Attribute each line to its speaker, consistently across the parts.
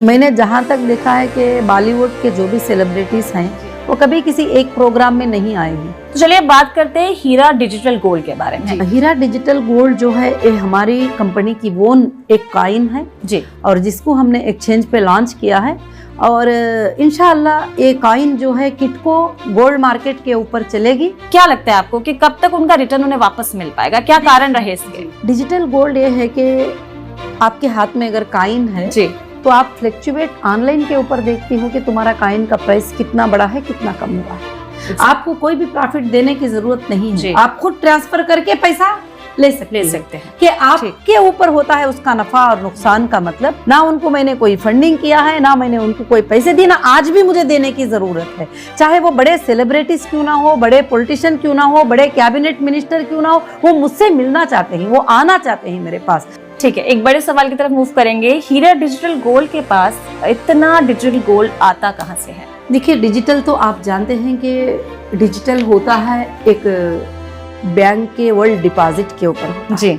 Speaker 1: मैंने जहाँ तक देखा है कि बॉलीवुड के जो भी सेलिब्रिटीज हैं वो कभी किसी एक प्रोग्राम में नहीं आएंगी।
Speaker 2: तो चलिए बात करते हैं हीरा डिजिटल गोल्ड के बारे में।
Speaker 1: हीरा डिजिटल गोल्ड जो है ये हमारी कंपनी की वो एक कॉइन है
Speaker 2: जी,
Speaker 1: और जिसको हमने एक्सचेंज पे लॉन्च किया है और इंशाअल्लाह ये कॉइन जो है किटको गोल्ड मार्केट के ऊपर चलेगी।
Speaker 2: क्या लगता है आपको कि कब तक उनका रिटर्न उन्हें वापस मिल पाएगा? क्या कारण रहे इसके?
Speaker 1: डिजिटल गोल्ड ये है कि आपके हाथ में अगर कॉइन है
Speaker 2: जी,
Speaker 1: तो आप फ्लक्चुएट ऑनलाइन के ऊपर देखती हो कि तुम्हारा कॉइन का प्राइस कितना बड़ा है कितना कम हुआ है। आपको कोई भी प्रॉफिट देने की जरूरत नहीं है, आप खुद ट्रांसफर करके पैसा ले सकते हैं कि आपके ऊपर होता है उसका नफा और नुकसान का मतलब। ना उनको मैंने कोई फंडिंग किया है, ना मैंने उनको कोई पैसे दिए, ना आज भी मुझे देने की जरूरत है। चाहे वो बड़े सेलिब्रिटीज क्यों ना हो, बड़े पॉलिटिशियन क्यों ना हो, बड़े कैबिनेट मिनिस्टर क्यों ना हो, वो मुझसे मिलना चाहते हैं, वो आना चाहते हैं मेरे पास।
Speaker 2: ठीक है, एक बड़े सवाल की तरफ मूव करेंगे। हीरा डिजिटल गोल्ड के पास इतना डिजिटल गोल्ड आता कहाँ से है?
Speaker 1: देखिए, डिजिटल तो आप जानते हैं कि डिजिटल होता है एक बैंक के वर्ल्ड डिपॉजिट के ऊपर
Speaker 2: जी।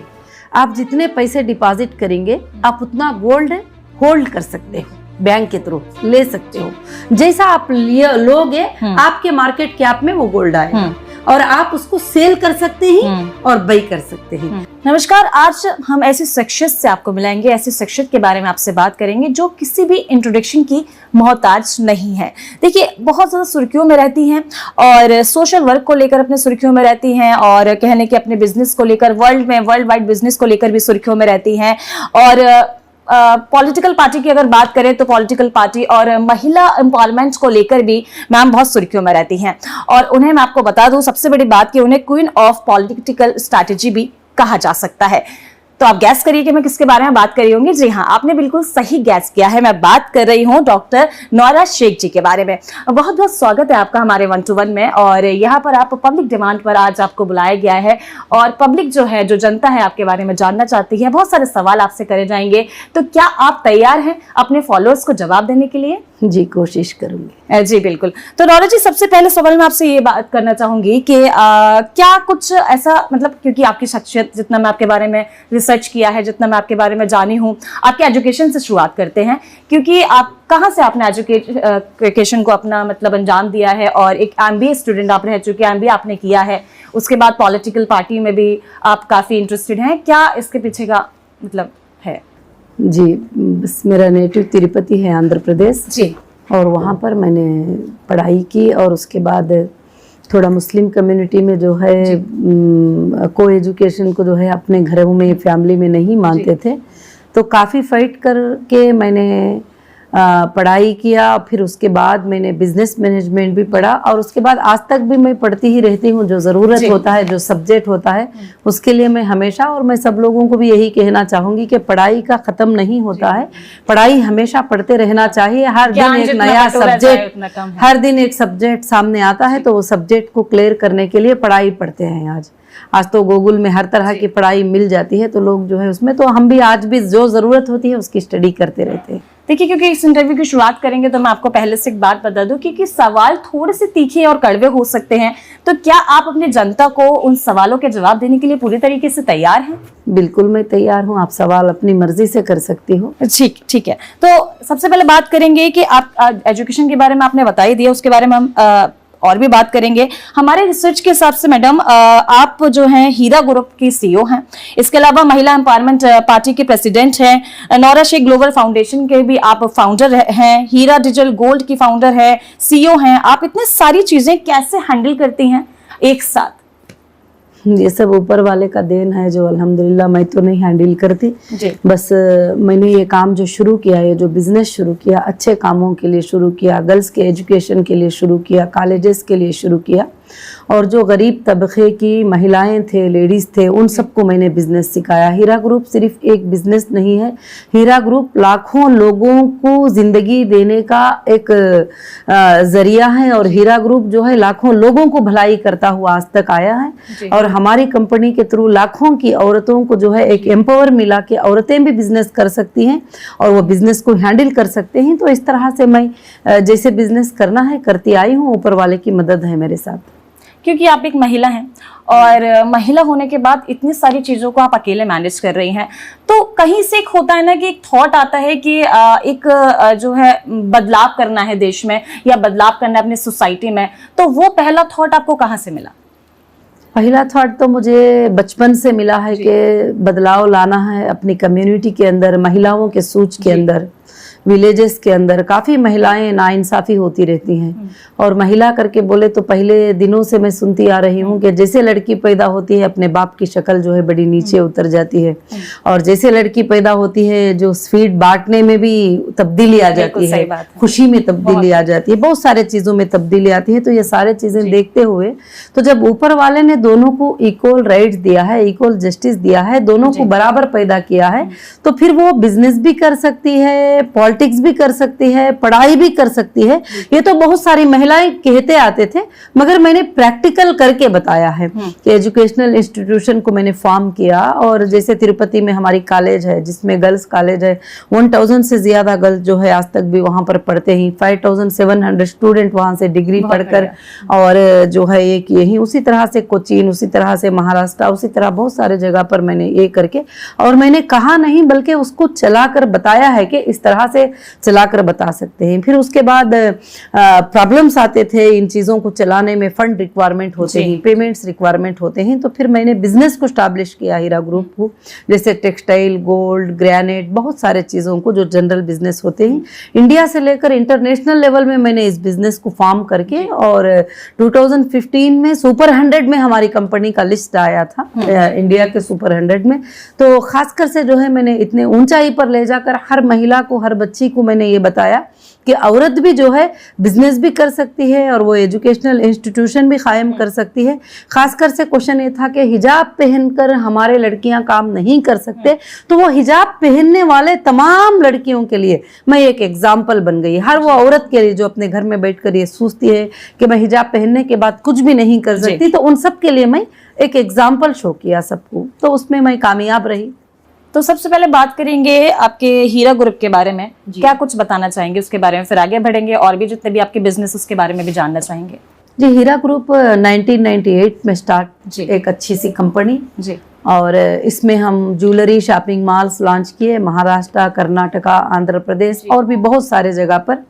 Speaker 1: आप जितने पैसे डिपॉजिट करेंगे आप उतना गोल्ड होल्ड कर सकते हो, बैंक के थ्रू ले सकते हो। जैसा आप लोगे आपके मार्केट कैप में वो गोल्ड आएगा और आप उसको सेल कर सकते हैं और बाई कर सकते हैं।
Speaker 2: नमस्कार, आज हम ऐसे शख्सियत से आपको मिलाएंगे, ऐसे शख्सियत के बारे में आपसे बात करेंगे जो किसी भी इंट्रोडक्शन की मोहताज नहीं है। देखिए, बहुत ज़्यादा सुर्खियों में रहती हैं और सोशल वर्क को लेकर अपने सुर्खियों में रहती हैं और कहने के अपने बिजनेस को लेकर वर्ल्ड वाइड बिजनेस को लेकर भी सुर्खियों में रहती हैं। और पॉलिटिकल पार्टी की अगर बात करें तो पॉलिटिकल पार्टी और महिला एम्पावरमेंट को लेकर भी मैम बहुत सुर्खियों में रहती हैं। और उन्हें मैं आपको बता दूं, सबसे बड़ी बात कि उन्हें क्वीन ऑफ पॉलिटिकल स्ट्रैटेजी भी कहा जा सकता है। तो आप गैस करिए कि मैं किसके बारे में बात कर रही होंगी। जी हाँ, आपने बिल्कुल सही गैस किया है, मैं बात कर रही हूँ डॉक्टर नौरा शेख जी के बारे में। बहुत बहुत स्वागत है आपका हमारे 1 to 1 में। और यहाँ पर आप पब्लिक डिमांड पर आज आपको बुलाया गया है और पब्लिक जो है, जो जनता है, आपके बारे में जानना चाहती है। बहुत सारे सवाल आपसे करे जाएंगे, तो क्या आप तैयार हैं अपने फॉलोअर्स को जवाब देने के लिए?
Speaker 1: जी, कोशिश करूंगी।
Speaker 2: जी बिल्कुल। तो नौरा जी, सबसे पहले सवाल मैं आपसे ये बात करना चाहूंगी कि क्या कुछ ऐसा, मतलब क्योंकि आपकी शख्सियत, जितना मैं आपके बारे में रिसर्च किया है, जितना मैं आपके बारे में जानी हूँ, आपके एजुकेशन से शुरुआत करते हैं, क्योंकि आप कहाँ से आपने एजुकेशन को अपना मतलब अंजाम दिया है और एक MBA स्टूडेंट आप रह चुके हैं, MBA आपने किया है, उसके बाद पॉलिटिकल पार्टी में भी आप काफ़ी इंटरेस्टेड हैं। क्या इसके पीछे का मतलब है?
Speaker 1: जी, बस मेरा नेटिव तिरुपति है, आंध्र प्रदेश
Speaker 2: जी।
Speaker 1: और वहाँ पर मैंने पढ़ाई की और उसके बाद थोड़ा मुस्लिम कम्युनिटी में जो है को एजुकेशन को जो है अपने घरों में, फैमिली में नहीं मानते थे, तो काफ़ी फाइट करके मैंने पढ़ाई किया। फिर उसके बाद मैंने बिजनेस मैनेजमेंट भी पढ़ा और उसके बाद आज तक भी मैं पढ़ती ही रहती हूँ। जो ज़रूरत होता है, जो सब्जेक्ट होता है, उसके लिए मैं हमेशा, और मैं सब लोगों को भी यही कहना चाहूँगी कि पढ़ाई का ख़त्म नहीं होता है, पढ़ाई हमेशा पढ़ते रहना चाहिए। हर दिन एक नया सब्जेक्ट, हर दिन एक सब्जेक्ट सामने आता है, तो वो सब्जेक्ट को क्लियर करने के लिए पढ़ाई पढ़ते हैं। आज तो गूगल में हर तरह की पढ़ाई मिल जाती है, तो लोग जो है उसमें, तो हम भी आज भी जो ज़रूरत होती है उसकी स्टडी करते रहते हैं।
Speaker 2: देखिए, क्योंकि इस इंटरव्यू की शुरुआत करेंगे तो मैं आपको पहले से एक बात बता दूं, क्योंकि सवाल थोड़े से तीखे और कड़वे हो सकते हैं, तो क्या आप अपनी जनता को उन सवालों के जवाब देने के लिए पूरी तरीके से तैयार हैं?
Speaker 1: बिल्कुल, मैं तैयार हूं। आप सवाल अपनी मर्जी से कर सकती हो।
Speaker 2: ठीक है। तो सबसे पहले बात करेंगे कि आप एजुकेशन के बारे में आपने बता ही दिया, उसके बारे में हम और भी बात करेंगे। हमारे रिसर्च के हिसाब से मैडम, आप जो हैं हीरा ग्रुप की CEO हैं, इसके अलावा महिला एम्पावरमेंट पार्टी के प्रेसिडेंट हैं, नौरा शेख ग्लोबल फाउंडेशन के भी आप फाउंडर हैं, हीरा डिजिटल गोल्ड की फाउंडर है, CEO हैं। आप इतने सारी चीजें कैसे हैंडल करती हैं एक साथ?
Speaker 1: ये सब ऊपर वाले का देन है, जो अल्हम्दुलिल्लाह मैं तो नहीं हैंडल करती। बस मैंने ये काम जो शुरू किया, ये जो बिजनेस शुरू किया, अच्छे कामों के लिए शुरू किया, गर्ल्स के एजुकेशन के लिए शुरू किया, कॉलेजेस के लिए शुरू किया, और जो गरीब तबके की महिलाएं थे, लेडीज़ थे, उन सबको मैंने बिजनेस सिखाया। हीरा ग्रुप सिर्फ एक बिजनेस नहीं है, हीरा ग्रुप लाखों लोगों को ज़िंदगी देने का एक ज़रिया है और हीरा ग्रुप जो है लाखों लोगों को भलाई करता हुआ आज तक आया है। और हमारी कंपनी के थ्रू लाखों की औरतों को जो है एक एम्पावर मिला के औरतें भी बिजनेस कर सकती हैं और वो बिजनेस को हैंडल कर सकते हैं। तो इस तरह से मैं जैसे बिजनेस करना है करती आई हूँ, ऊपर वाले की मदद है मेरे साथ।
Speaker 2: क्योंकि आप एक महिला हैं और महिला होने के बाद इतनी सारी चीज़ों को आप अकेले मैनेज कर रही हैं, तो कहीं से एक होता है ना कि एक थॉट आता है कि एक जो है बदलाव करना है देश में या बदलाव करना है अपनी सोसाइटी में, तो वो पहला थॉट आपको कहाँ से मिला?
Speaker 1: पहला थॉट तो मुझे बचपन से मिला है कि बदलाव लाना है अपनी कम्युनिटी के अंदर, महिलाओं के सोच के अंदर। विलेजेस के अंदर काफ़ी महिलाएं नाइंसाफ़ी होती रहती हैं, और महिला करके बोले तो पहले दिनों से मैं सुनती आ रही हूँ कि जैसे लड़की पैदा होती है अपने बाप की शक्ल जो है बड़ी नीचे उतर जाती है, और जैसे लड़की पैदा होती है जो स्वीट बांटने में भी तब्दीली आ जाती है, खुशी में तब्दीली आ जाती है, बहुत सारे चीज़ों में तब्दीली आती है। तो ये सारे चीज़ें देखते हुए तो जब ऊपर वाले ने दोनों को इक्वल राइट्स दिया है, इक्वल जस्टिस दिया है, दोनों को बराबर पैदा किया है, तो फिर वो बिजनेस भी कर सकती है, पॉलिटिक्स भी कर सकती है, पढ़ाई भी कर सकती है। ये तो बहुत सारी महिलाएं कहते आते थे, मगर मैंने प्रैक्टिकल करके बताया है कि एजुकेशनल इंस्टीट्यूशन को मैंने फॉर्म किया। और जैसे तिरुपति में हमारी कॉलेज है जिसमें गर्ल्स कॉलेज है, 1000 से ज्यादा गर्ल्स जो है आज तक भी वहां पर पढ़ते ही, 5700 स्टूडेंट वहां से डिग्री पढ़कर और जो है ये किए ही। उसी तरह से कोचीन, उसी तरह से महाराष्ट्र, उसी तरह बहुत सारे जगह पर मैंने ये करके, और मैंने कहा नहीं बल्कि उसको चलाकर बताया है कि इस तरह से चलाकर बता सकते हैं। फिर उसके बाद प्रॉब्लम्स आते थे इन चीज़ों को चलाने में, फंड रिक्वायरमेंट होते हैं, पेमेंट्स रिक्वायरमेंट होते हैं, तो फिर मैंने बिजनेस को स्टैब्लिश किया हीरा ग्रुप को, जैसे टेक्सटाइल, गोल्ड, ग्रेनाइट, बहुत सारे चीज़ों को जो जनरल बिजनेस होते हैं, इंडिया से लेकर इंटरनेशनल लेवल में मैंने इस बिजनेस को फॉर्म करके, और 2015 में सुपर 100 में हमारी कंपनी का लिस्ट आया था, इंडिया के सुपर 100 में। तो खासकर से जो है मैंने इतने ऊंचाई पर ले जाकर हर महिला को, हर बच्ची को मैंने ये बताया कि औरत भी जो है बिजनेस भी कर सकती है और वो एजुकेशनल इंस्टीट्यूशन भी कायम कर सकती है। खासकर से क्वेश्चन ये था कि हिजाब पहनकर हमारे लड़कियां काम नहीं कर सकते, तो वो हिजाब पहनने वाले तमाम लड़कियों के लिए मैं एक एग्जाम्पल बन गई। हर वो औरत के लिए जो अपने घर में बैठकर ये सोचती है कि मैं हिजाब पहनने के बाद कुछ भी नहीं कर सकती, तो उन सब के लिए मैं एक एग्जाम्पल शो किया सबको, तो उसमें मैं कामयाब रही।
Speaker 2: तो सबसे पहले बात करेंगे आपके हीरा ग्रुप के बारे में, क्या कुछ बताना चाहेंगे उसके बारे में, फिर आगे बढ़ेंगे और भी जितने भी आपके बिजनेस उसके बारे में भी जानना चाहेंगे।
Speaker 1: जी, हीरा ग्रुप 1998 में स्टार्ट, एक अच्छी सी कंपनी जी, और इसमें हम ज्वेलरी शॉपिंग मॉल्स लॉन्च किए महाराष्ट्र, कर्नाटका, आंध्र प्रदेश और भी बहुत सारे जगह पर।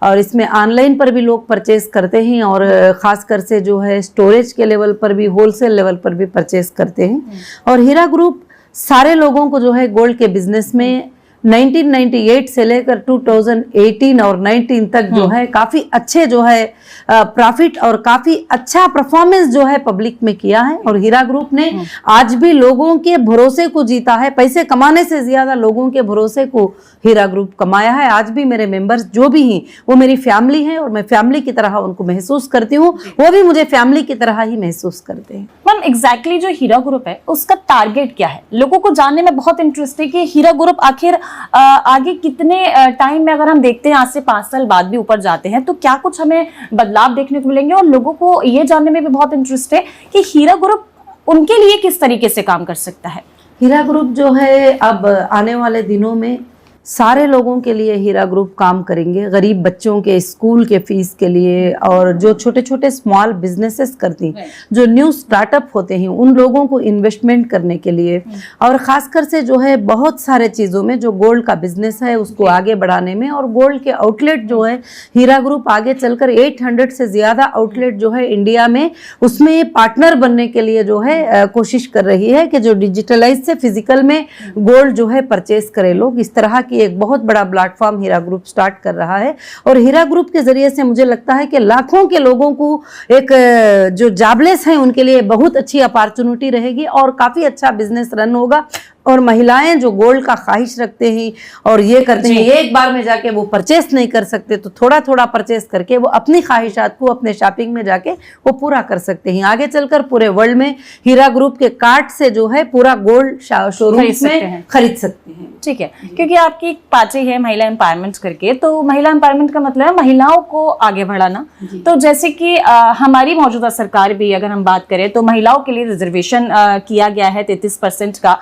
Speaker 1: और इसमें ऑनलाइन पर भी लोग परचेस करते हैं, और ख़ासकर से जो है स्टोरेज के लेवल पर भी, होलसेल लेवल पर भी परचेस करते हैं। और हीरा ग्रुप सारे लोगों को जो है गोल्ड के बिजनेस में 1998 से लेकर 2018 और 19 तक जो है काफ़ी अच्छे जो है प्रॉफिट और काफ़ी अच्छा परफॉर्मेंस जो है पब्लिक में किया है। और हीरा ग्रुप ने आज भी लोगों के भरोसे को जीता है, पैसे कमाने से ज़्यादा लोगों के भरोसे को हीरा ग्रुप कमाया है। आज भी मेरे मेंबर्स जो भी हैं वो मेरी फैमिली हैं, और मैं फैमिली की तरह उनको महसूस करती हूँ, वो भी मुझे फैमिली की तरह ही महसूस करते हैं।
Speaker 2: मैम, एग्जैक्टली जो हीरा ग्रुप है उसका टारगेट क्या है? लोगों को जानने में बहुत इंटरेस्ट है कि हीरा ग्रुप आखिर आगे कितने टाइम में, अगर हम देखते हैं आज से 5 साल बाद भी ऊपर जाते हैं, तो क्या कुछ हमें बदलाव देखने को मिलेंगे? और लोगों को ये जानने में भी बहुत इंटरेस्ट है कि हीरा ग्रुप उनके लिए किस तरीके से काम कर सकता है।
Speaker 1: हीरा ग्रुप जो है अब आने वाले दिनों में सारे लोगों के लिए हीरा ग्रुप काम करेंगे, गरीब बच्चों के स्कूल के फीस के लिए, और जो छोटे छोटे स्मॉल बिजनेसेस करती हैं, जो न्यू स्टार्टअप होते हैं, उन लोगों को इन्वेस्टमेंट करने के लिए, और ख़ासकर से जो है बहुत सारे चीज़ों में जो गोल्ड का बिजनेस है उसको आगे बढ़ाने में। और गोल्ड के आउटलेट जो है हीरा ग्रुप आगे चलकर 800 से ज़्यादा आउटलेट जो है इंडिया में, उसमें पार्टनर बनने के लिए जो है कोशिश कर रही है कि जो डिजिटलाइज से फिजिकल में गोल्ड जो है परचेस करें लोग। इस तरह की एक बहुत बड़ा प्लेटफॉर्म हीरा ग्रुप स्टार्ट कर रहा है, और हीरा ग्रुप के जरिए से मुझे लगता है कि लाखों के लोगों को एक जो जॉबलेस हैं उनके लिए बहुत अच्छी अपॉर्चुनिटी रहेगी, और काफ़ी अच्छा बिजनेस रन होगा। और महिलाएं जो गोल्ड का ख्वाहिश रखते हैं और ये करते हैं, एक बार में जाके वो परचेस नहीं कर सकते, तो थोड़ा थोड़ा परचेस करके वो अपनी ख्वाहिशात को अपने शॉपिंग में जाके वो पूरा कर सकते हैं। आगे चलकर पूरे वर्ल्ड में हीरा ग्रुप के कार्ड से जो है पूरा गोल्ड शोरूम में खरीद सकते हैं।
Speaker 2: ठीक है, क्योंकि आपकी पार्टी है महिला एम्पावरमेंट करके, तो महिला एम्पावरमेंट का मतलब है महिलाओं को आगे बढ़ाना। तो जैसे कि हमारी मौजूदा सरकार भी अगर हम बात करें तो महिलाओं के लिए रिजर्वेशन किया गया है 33% का,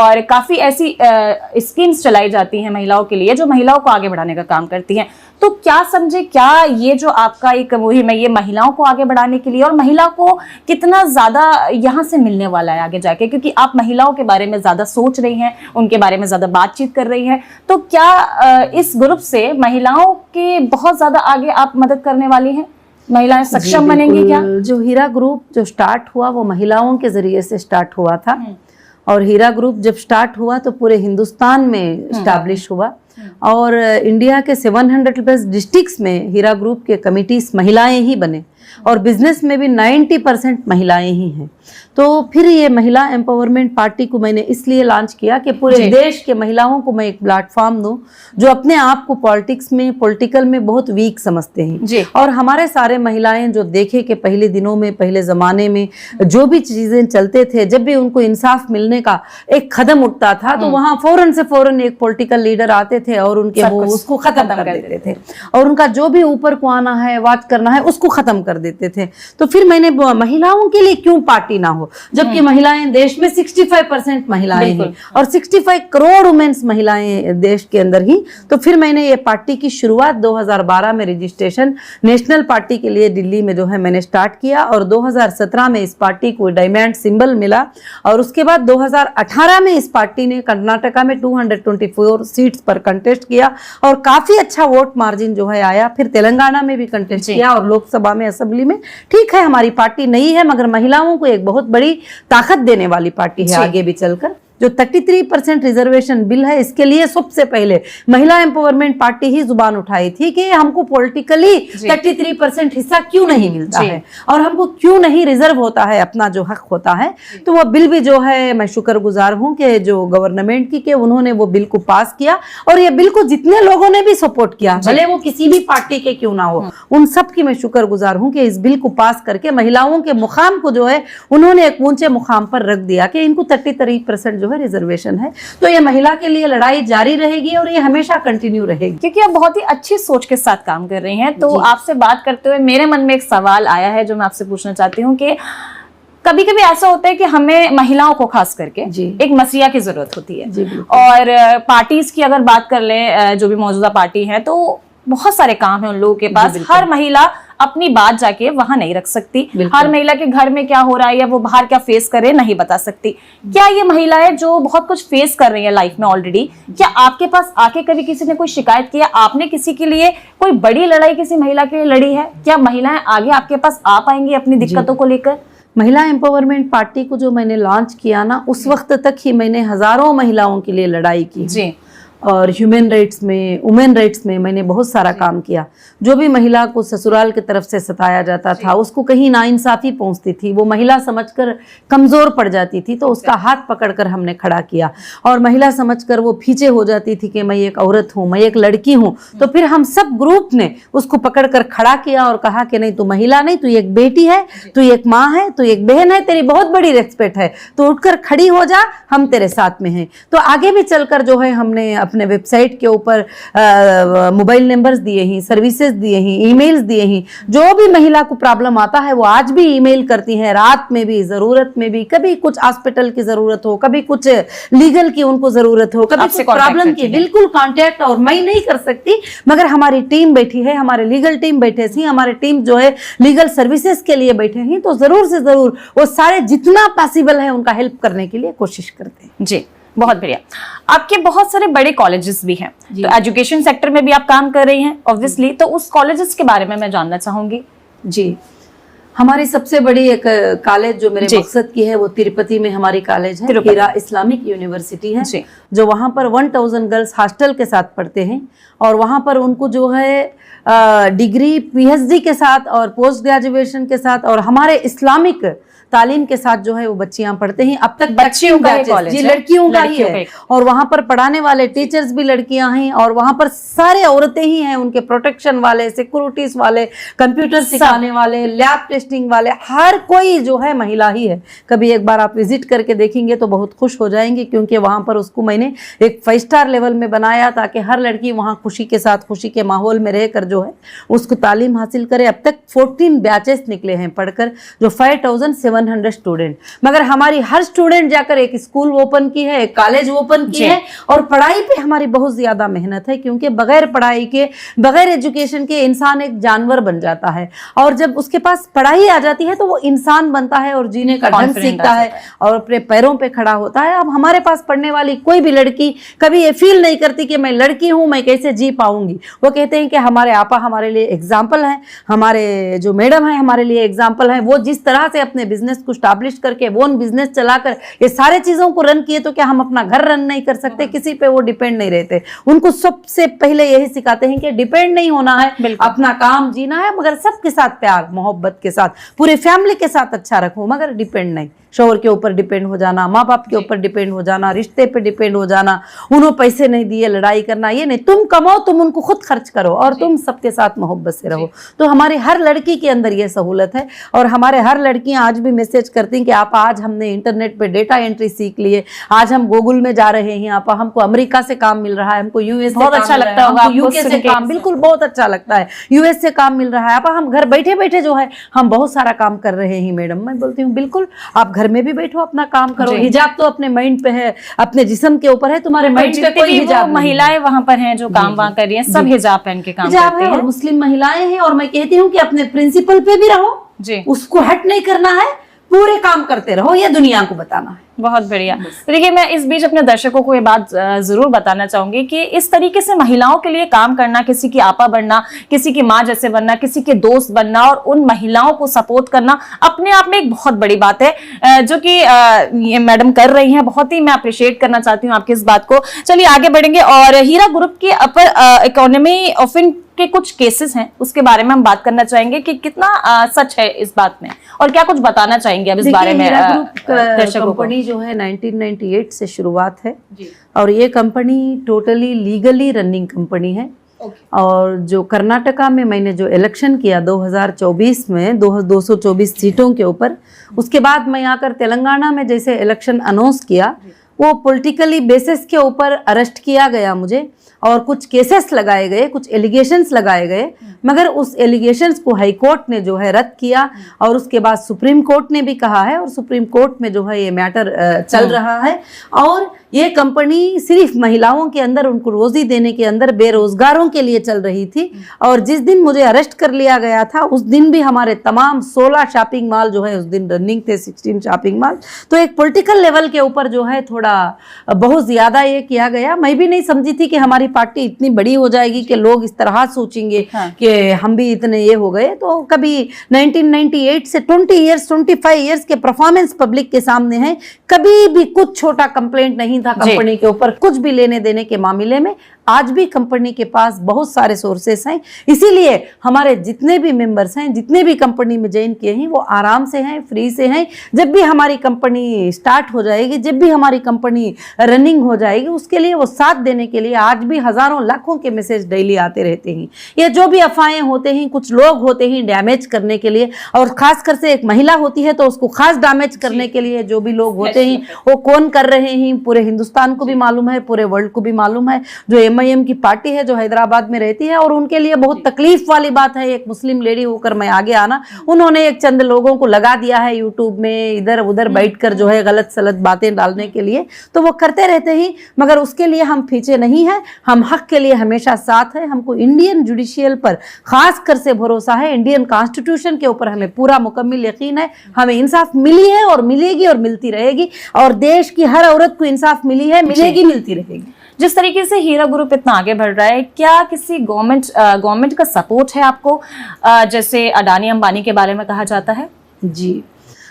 Speaker 2: और काफी ऐसी स्कीम्स चलाई जाती हैं महिलाओं के लिए जो महिलाओं को आगे बढ़ाने का काम करती हैं। तो क्या समझे, क्या ये जो आपका एक मुहिम है ये महिलाओं को आगे बढ़ाने के लिए, और महिला को कितना ज्यादा यहाँ से मिलने वाला है आगे जाके, क्योंकि आप महिलाओं के बारे में ज्यादा सोच रही हैं, उनके बारे में ज्यादा बातचीत कर रही हैं, तो क्या इस ग्रुप से महिलाओं के बहुत ज्यादा आगे आप मदद करने वाली हैं? महिलाएं सक्षम बनेंगी क्या?
Speaker 1: जो हीरा ग्रुप जो स्टार्ट हुआ वो महिलाओं के जरिए से स्टार्ट हुआ था, और हीरा ग्रुप जब स्टार्ट हुआ तो पूरे हिंदुस्तान में स्टैब्लिश हुआ, और इंडिया के 700 प्लस डिस्ट्रिक्ट्स में हीरा ग्रुप के कमिटीज महिलाएं ही बने, और बिजनेस में भी 90% महिलाएं ही हैं। तो फिर ये महिला एम्पावरमेंट पार्टी को मैंने इसलिए लॉन्च किया कि पूरे देश के महिलाओं को मैं एक प्लेटफॉर्म दूं जो अपने आप को पॉलिटिक्स में, पॉलिटिकल में बहुत वीक समझते हैं। और हमारे सारे महिलाएं जो देखे कि पहले दिनों में, पहले ज़माने में जो भी चीज़ें चलते थे, जब भी उनको इंसाफ मिलने का एक कदम उठता था तो वहाँ फौरन से फौरन एक पॉलिटिकल लीडर आते थे और उनके वो उसको ख़त्म कर देते थे, और उनका जो भी ऊपर को आना है, बात करना है, उसको ख़त्म कर देते थे। तो फिर मैंने महिलाओं के लिए क्यों पार्टी ना हो, जबकि महिलाएं देश में 65% महिलाएं हैं और 65 करोड़ वुमेन्स महिलाएं देश के अंदर ही। तो फिर मैंने ये पार्टी की शुरुआत 2012 में रजिस्ट्रेशन नेशनल पार्टी के लिए दिल्ली में जो है मैंने स्टार्ट किया, और 2017 में इस पार्टी को डायमंड सिंबल मिला, और उसके बाद 2018 में इस पार्टी ने कर्नाटका में 224 सीट्स पर कंटेस्ट किया और काफी अच्छा वोट मार्जिन जो है आया। फिर तेलंगाना में भी कंटेस्ट किया और लोकसभा में, असेंबली में। ठीक है, हमारी पार्टी नई है मगर महिलाओं को एक बहुत बड़ी ताकत देने वाली पार्टी है आगे भी चलकर। जो 33% रिजर्वेशन बिल है, इसके लिए सबसे पहले महिला एम्पावरमेंट पार्टी ही जुबान उठाई थी कि हमको पॉलिटिकली 33% हिस्सा क्यों नहीं मिलता है और हमको क्यों नहीं रिजर्व होता है, अपना जो हक होता है। तो वो बिल भी जो है, मैं शुक्रगुजार हूँ कि जो गवर्नमेंट की कि उन्होंने वो बिल को पास किया, और ये बिल को जितने लोगों ने भी सपोर्ट किया, भले वो किसी भी पार्टी के क्यों ना हो, उन सब की मैं शुक्रगुजार हूँ कि इस बिल को पास करके महिलाओं के मुकाम को जो है उन्होंने एक ऊंचे मुकाम पर रख दिया कि इनको 33% जो रिजर्वेशन है। तो ये महिला के लिए लड़ाई जारी रहेगी और ये हमेशा कंटिन्यू रहेगी,
Speaker 2: क्योंकि आप बहुत ही अच्छी सोच के साथ काम कर रही हैं। तो आपसे बात करते हुए मेरे मन में एक सवाल आया है जो मैं आपसे पूछना चाहती हूँ कि कभी कभी ऐसा होता है कि हमें महिलाओं को खास करके एक मसीहा की जरूरत होती है, और पार्टीज की अगर बात कर लें, जो भी मौजूदा पार्टी है, तो बहुत सारे काम है उन लोगों के पास। हर महिला अपनी बात जाके वहां नहीं रख सकती, हर महिला के घर में क्या हो रहा है या वो बाहर क्या फेस कर रहे हैं नहीं बता सकती। क्या ये महिलाएं जो बहुत कुछ फेस कर रही है लाइफ में ऑलरेडी, क्या आपके पास आके कभी किसी ने कोई शिकायत किया, आपने किसी के लिए कोई बड़ी लड़ाई किसी महिला के लिए लड़ी है? क्या महिलाएं आगे आपके पास आ पाएंगी अपनी दिक्कतों को लेकर?
Speaker 1: महिला एम्पावरमेंट पार्टी को जो मैंने लॉन्च किया ना, उस वक्त तक ही मैंने हजारों महिलाओं के लिए लड़ाई की जी, और ह्यूमन राइट्स में, वुमेन राइट्स में मैंने बहुत सारा काम किया। जो भी महिला को ससुराल की तरफ से सताया जाता था, उसको कहीं नाइंसाफी पहुंचती थी, वो महिला समझकर कमज़ोर पड़ जाती थी, तो उसका हाथ पकड़कर हमने खड़ा किया। और महिला समझकर वो पीछे हो जाती थी कि मैं एक औरत हूँ, मैं एक लड़की हूँ, तो फिर हम सब ग्रुप ने उसको पकड़कर खड़ा किया और कहा कि नहीं, तू महिला नहीं, तू एक बेटी है, तू एक माँ है, तू एक बहन है, तेरी बहुत बड़ी रेस्पेक्ट है, तो उठकर खड़ी हो जा, हम तेरे साथ में हैं। तो आगे भी चलकर जो है हमने अपने वेबसाइट के ऊपर मोबाइल नंबर्स दिए हैं, सर्विसेज दिए हैं, ईमेल्स दिए हैं। जो भी महिला को प्रॉब्लम आता है वो आज भी ईमेल करती हैं, रात में भी, जरूरत में भी, कभी कुछ हॉस्पिटल की जरूरत हो, कभी कुछ लीगल की उनको जरूरत हो, कभी कुछ प्रॉब्लम की, बिल्कुल कांटेक्ट। और मैं नहीं कर सकती मगर हमारी टीम बैठी है, हमारे लीगल टीम बैठे थी, हमारे टीम जो है लीगल सर्विसेज के लिए बैठे हैं, तो जरूर से जरूर वो सारे जितना पॉसिबल है उनका हेल्प करने के लिए कोशिश करते हैं।
Speaker 2: जी, बहुत बढ़िया। आपके बहुत सारे बड़े कॉलेजेस भी हैं, तो एजुकेशन सेक्टर में भी आप काम कर रही हैं ऑब्वियसली, तो उस कॉलेजेस के बारे में मैं जानना चाहूंगी।
Speaker 1: जी, हमारी सबसे बड़ी एक कॉलेज जो मेरे मकसद की है वो तिरुपति में हमारी कॉलेज है, हीरा इस्लामिक यूनिवर्सिटी है, जो वहाँ पर 1000 गर्ल्स हॉस्टल के साथ पढ़ते हैं, और वहाँ पर उनको जो है डिग्री पीएचडी के साथ और पोस्ट ग्रेजुएशन के साथ और हमारे इस्लामिक तालीम के साथ जो है वो बच्चियां पढ़ते हैं। अब तक
Speaker 2: बच्चियों का कॉलेज
Speaker 1: जी, लड़कियों का ही है, और वहाँ पर पढ़ाने वाले टीचर्स भी लड़कियां हैं, और वहाँ पर सारे औरतें ही हैं, उनके प्रोटेक्शन वाले, सिक्योरिटीज वाले, कंप्यूटर सिखाने वाले, लैब टेस्टिंग वाले, हर कोई जो है महिला ही है। कभी एक बार आप विजिट करके देखेंगे तो बहुत खुश हो जाएंगे, क्योंकि वहाँ पर उसको मैंने एक 5 स्टार लेवल में बनाया ताकि हर लड़की वहाँ खुशी के साथ, खुशी के माहौल में रहकर जो है उसको तालीम हासिल करे। अब तक 14 बैचेस निकले हैं पढ़कर, जो 5700 100 स्टूडेंट, मगर हमारी हर स्टूडेंट जाकर एक स्कूल ओपन की है, एक कॉलेज ओपन की है, और पढ़ाई पे हमारी बहुत ज्यादा मेहनत है, क्योंकि बगैर पढ़ाई के, बगैर एजुकेशन के इंसान एक जानवर बन जाता है, और जब उसके पास पढ़ाई आ जाती है तो वो इंसान बनता है और जीने का ढंग सीखता है और अपने पैरों पे खड़ा होता है। अब हमारे पास पढ़ने वाली कोई भी लड़की कभी ये फील नहीं करती कि मैं लड़की हूं, मैं कैसे जी पाऊंगी। वो कहते हैं कि हमारे आपा हमारे लिए एग्जाम्पल है, हमारे जो मैडम है हमारे लिए एग्जाम्पल है, वो जिस तरह से अपने बिजनेस को स्टैब्लिश करके, वो बिजनेस चलाकर ये सारे चीजों को रन किए, तो क्या हम अपना घर रन नहीं कर सकते? किसी पे वो डिपेंड नहीं रहते। उनको सबसे पहले यही सिखाते हैं कि डिपेंड नहीं होना है, अपना काम जीना है, मगर सबके साथ प्यार मोहब्बत के साथ, पूरे फैमिली के साथ अच्छा रखो, मगर डिपेंड नहीं, शोहर के ऊपर डिपेंड हो जाना, माँ बाप के ऊपर डिपेंड हो जाना, रिश्ते पे डिपेंड हो जाना, उन्होंने पैसे नहीं दिए लड़ाई करना, ये नहीं। तुम कमाओ, तुम उनको खुद खर्च करो और तुम सबके साथ मोहब्बत से रहो। तो हमारी हर लड़की के अंदर ये सहूलत है, और हमारे हर लड़कियां आज भी मैसेज करती हैं कि आप आज हमने इंटरनेट पे डेटा एंट्री सीख लिए, आज हम गूगल में जा रहे हैं, आप हमको अमेरिका से काम मिल रहा है, हमको यूएस
Speaker 2: बहुत अच्छा लगता होगा,
Speaker 1: यूके से काम, बिल्कुल बहुत अच्छा लगता है, यूएस से काम मिल रहा है, आप हम घर बैठे बैठे जो है हम बहुत सारा काम कर रहे हैं। मैडम मैं बोलती हूँ बिल्कुल, आप घर में भी बैठो, अपना काम करो, हिजाब तो अपने माइंड पे है, अपने जिस्म के ऊपर है, तुम्हारे माइंड पे कोई हिजाब नहीं।
Speaker 2: महिलाएं वहां पर हैं जो काम वहां कर रही हैं, सब हिजाब पहन के काम करती हैं,
Speaker 1: और मुस्लिम महिलाएं हैं, और मैं कहती हूँ कि अपने प्रिंसिपल पे भी रहो जी, उसको हट नहीं करना है, पूरे काम करते रहो, ये दुनिया को बताना है।
Speaker 2: बहुत बढ़िया। तो देखिए, मैं इस बीच अपने दर्शकों को ये बात जरूर बताना चाहूंगी कि इस तरीके से महिलाओं के लिए काम करना, किसी की आपा बनना, किसी की माँ जैसे बनना, किसी के दोस्त बनना और उन महिलाओं को सपोर्ट करना अपने आप में एक बहुत बड़ी बात है, जो कि ये मैडम कर रही हैं। बहुत ही मैं अप्रिशिएट करना चाहती हूँ आपकी इस बात को। चलिए आगे बढ़ेंगे, और हीरा ग्रुप की अपर इकोनॉमी ऑफिंग के कुछ केसेस हैं, उसके बारे में हम बात करना चाहेंगे कि कितना सच है इस बात में, और क्या कुछ बताना चाहेंगे अब इस बारे में दर्शकों को।
Speaker 1: जो है 1998 से शुरुआत है जी। और ये company totally legally running company है। और जो कर्नाटका में मैंने जो इलेक्शन किया 2024 में 224 सीटों के ऊपर, उसके बाद मैं आकर तेलंगाना में जैसे इलेक्शन अनाउंस किया, वो पॉलिटिकली बेसिस के ऊपर अरेस्ट किया गया मुझे, और कुछ केसेस लगाए गए, कुछ एलिगेशंस लगाए गए, मगर उस एलिगेशंस को हाई कोर्ट ने जो है रद्द किया, और उसके बाद सुप्रीम कोर्ट ने भी कहा है, और सुप्रीम कोर्ट में जो है ये मैटर चल रहा है। और ये कंपनी सिर्फ महिलाओं के अंदर, उनको रोजी देने के अंदर, बेरोजगारों के लिए चल रही थी। और जिस दिन मुझे अरेस्ट कर लिया गया था, उस दिन भी हमारे तमाम 16 शॉपिंग मॉल जो है उस दिन रनिंग थे, 16 शॉपिंग मॉल। तो एक पॉलिटिकल लेवल के ऊपर जो है थोड़ा बहुत ज्यादा ये किया गया। मैं भी नहीं समझी थी कि हमारी पार्टी इतनी बड़ी हो जाएगी कि लोग इस तरह सोचेंगे कि हम भी इतने ये हो गए। तो कभी 1998 से 25 इयर्स के परफॉर्मेंस पब्लिक के सामने है, कभी भी कुछ छोटा कंप्लेंट नहीं था कंपनी के ऊपर, कुछ भी लेने देने के मामले में। आज भी कंपनी के पास बहुत सारे सोर्सेस हैं, इसीलिए हमारे जितने भी मेंबर्स हैं, जितने भी कंपनी में ज्वाइन किए हैं, वो आराम से हैं, फ्री से हैं। जब भी हमारी कंपनी स्टार्ट हो जाएगी, जब भी हमारी कंपनी रनिंग हो जाएगी, उसके लिए वो साथ देने के लिए आज भी हजारों लाखों के मैसेज डेली आते रहते हैं। ये जो भी अफवाहें होते हैं, कुछ लोग होते हैं डैमेज करने के लिए, और खासकर से एक महिला होती है तो उसको खास डैमेज करने के लिए जो भी लोग होते हैं, वो कौन कर रहे हैं पूरे हिंदुस्तान को भी मालूम है, पूरे वर्ल्ड को भी मालूम है। जो MIM की पार्टी है जो हैदराबाद में रहती है, और उनके लिए बहुत तकलीफ वाली बात है, एक मुस्लिम लेडी होकर मैं आगे आना, उन्होंने एक चंद लोगों को लगा दिया है यूट्यूब में, इधर उधर बैठकर जो है गलत सलत बातें डालने के लिए। तो वो करते रहते ही, मगर उसके लिए हम पीछे नहीं है, हम हक के लिए हमेशा साथ है। हमको इंडियन जुडिशियल पर खास कर से भरोसा है, इंडियन कॉन्स्टिट्यूशन के ऊपर हमें पूरा मुकम्मल यकीन है। हमें इंसाफ मिली है और मिलेगी और मिलती रहेगी, और देश की हर औरत को इंसाफ मिली है, मिलेगी, मिलती रहेगी।
Speaker 2: जिस तरीके से हीरा ग्रुप इतना आगे बढ़ रहा है, क्या किसी गवर्नमेंट का सपोर्ट है आपको, जैसे अडानी अंबानी के बारे में कहा जाता है?
Speaker 1: जी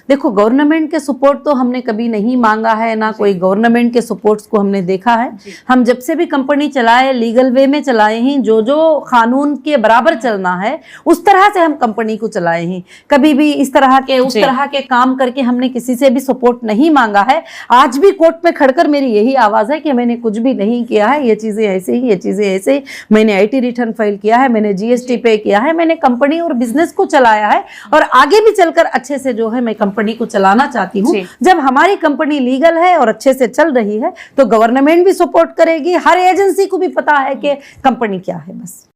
Speaker 1: देखो, गवर्नमेंट के सपोर्ट तो हमने कभी नहीं मांगा है, ना कोई गवर्नमेंट के सपोर्ट्स को हमने देखा है। हम जब से भी कंपनी चलाए, लीगल वे में चलाए हैं, जो जो कानून के बराबर चलना है उस तरह से हम कंपनी को चलाए हैं। कभी भी इस तरह के उस तरह के काम करके हमने किसी से भी सपोर्ट नहीं मांगा है। आज भी कोर्ट में खड़कर मेरी यही आवाज़ है कि मैंने कुछ भी नहीं किया है, ये चीज़ें ऐसे ही, ये चीज़ें ऐसे ही। मैंने IT रिटर्न फाइल किया है, मैंने GST पे किया है, मैंने कंपनी और बिजनेस को चलाया है, और आगे भी चलकर अच्छे से जो है मैं कंपनी को चलाना चाहती हूँ। जब हमारी कंपनी लीगल है और अच्छे से चल रही है तो गवर्नमेंट भी सपोर्ट करेगी, हर एजेंसी को भी पता है कि कंपनी क्या है। बस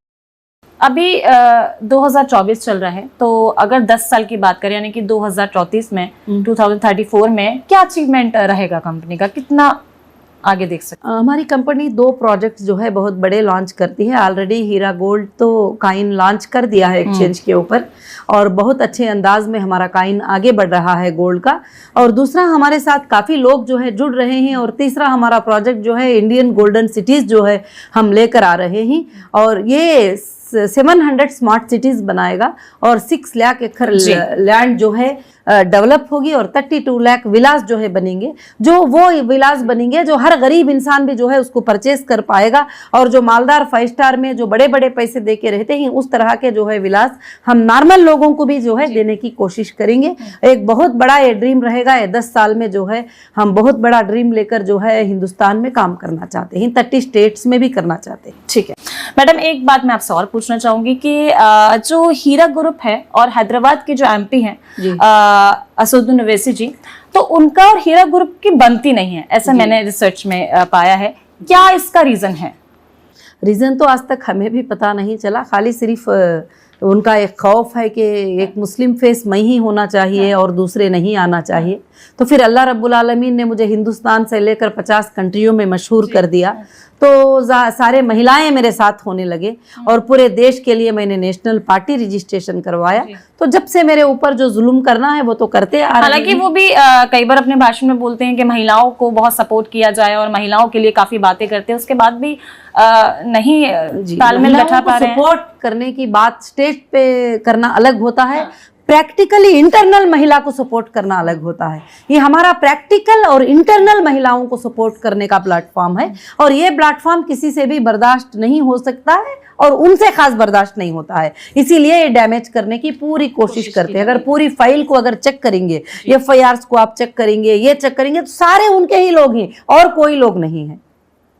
Speaker 2: अभी 2024 चल रहा है, तो अगर 10 साल की बात करें यानी कि 2034 में 2034 में क्या अचीवमेंट रहेगा कंपनी का, कितना आगे देख सकते
Speaker 1: हमारी कंपनी 2 प्रोजेक्ट जो है बहुत बड़े लॉन्च करती है। ऑलरेडी हीरा गोल्ड तो काइन लॉन्च कर दिया है एक्सचेंज के ऊपर, और बहुत अच्छे अंदाज में हमारा काइन आगे बढ़ रहा है गोल्ड का। और दूसरा, हमारे साथ काफ़ी लोग जो है जुड़ रहे हैं। और तीसरा, हमारा प्रोजेक्ट जो है इंडियन गोल्डन सिटीज़ जो है हम लेकर आ रहे हैं, और ये 700 स्मार्ट सिटीज़ बनाएगा और 6 लाख एकड़ लैंड जो है डेवलप होगी, और 32 लाख विलास जो है बनेंगे, जो वो विलास बनेंगे जो हर गरीब इंसान भी जो है उसको परचेस कर पाएगा। और जो मालदार 5 स्टार में जो बड़े बड़े पैसे दे के रहते हैं, उस तरह के जो है विलास हम नॉर्मल लोगों को भी जो है देने की कोशिश करेंगे। एक बहुत बड़ा ये ड्रीम रहेगा। ये 10 साल में जो है हम बहुत बड़ा ड्रीम लेकर जो है हिंदुस्तान में काम करना चाहते हैं, 30 स्टेट्स में भी करना चाहते हैं।
Speaker 2: ठीक है मैडम, एक बात मैं आपसे और पूछना चाहूंगी कि जो हीरा ग्रुप है और हैदराबाद के जो एमपी हैं असदुद्दीन ओवैसी जी, तो उनका और हीरा ग्रुप की बनती नहीं है, ऐसा मैंने रिसर्च में पाया है। क्या इसका रीजन है?
Speaker 1: रीज़न तो आज तक हमें भी पता नहीं चला। खाली सिर्फ उनका एक खौफ है कि एक मुस्लिम फेस मैं ही होना चाहिए और दूसरे नहीं आना चाहिए। तो फिर अल्लाह रब्बुल आलमीन ने मुझे हिंदुस्तान से लेकर 50 कंट्रियों में मशहूर कर दिया, तो सारे महिलाएं मेरे साथ होने लगे, और पूरे देश के लिए मैंने नेशनल पार्टी रजिस्ट्रेशन करवाया। तो जब से मेरे ऊपर जो जुल्म करना है वो तो करते आ रहे हैं।
Speaker 2: हालांकि वो भी कई बार अपने भाषण में बोलते हैं कि महिलाओं को बहुत सपोर्ट किया जाए और महिलाओं के लिए काफी बातें करते हैं, उसके बाद भी नहीं तालमेल बैठा पा रहे हैं।
Speaker 1: सपोर्ट करने की बात स्टेज पे करना अलग होता है, प्रैक्टिकली इंटरनल महिला को सपोर्ट करना अलग होता है। ये हमारा प्रैक्टिकल और इंटरनल महिलाओं को सपोर्ट करने का प्लेटफॉर्म है, और ये प्लेटफॉर्म किसी से भी बर्दाश्त नहीं हो सकता है और उनसे खास बर्दाश्त नहीं होता है। इसीलिए ये डैमेज करने की पूरी कोशिश करते हैं। अगर पूरी फाइल को अगर चेक करेंगे, FIRs को आप चेक करेंगे, ये चेक करेंगे, तो सारे उनके ही लोग हैं और कोई लोग नहीं है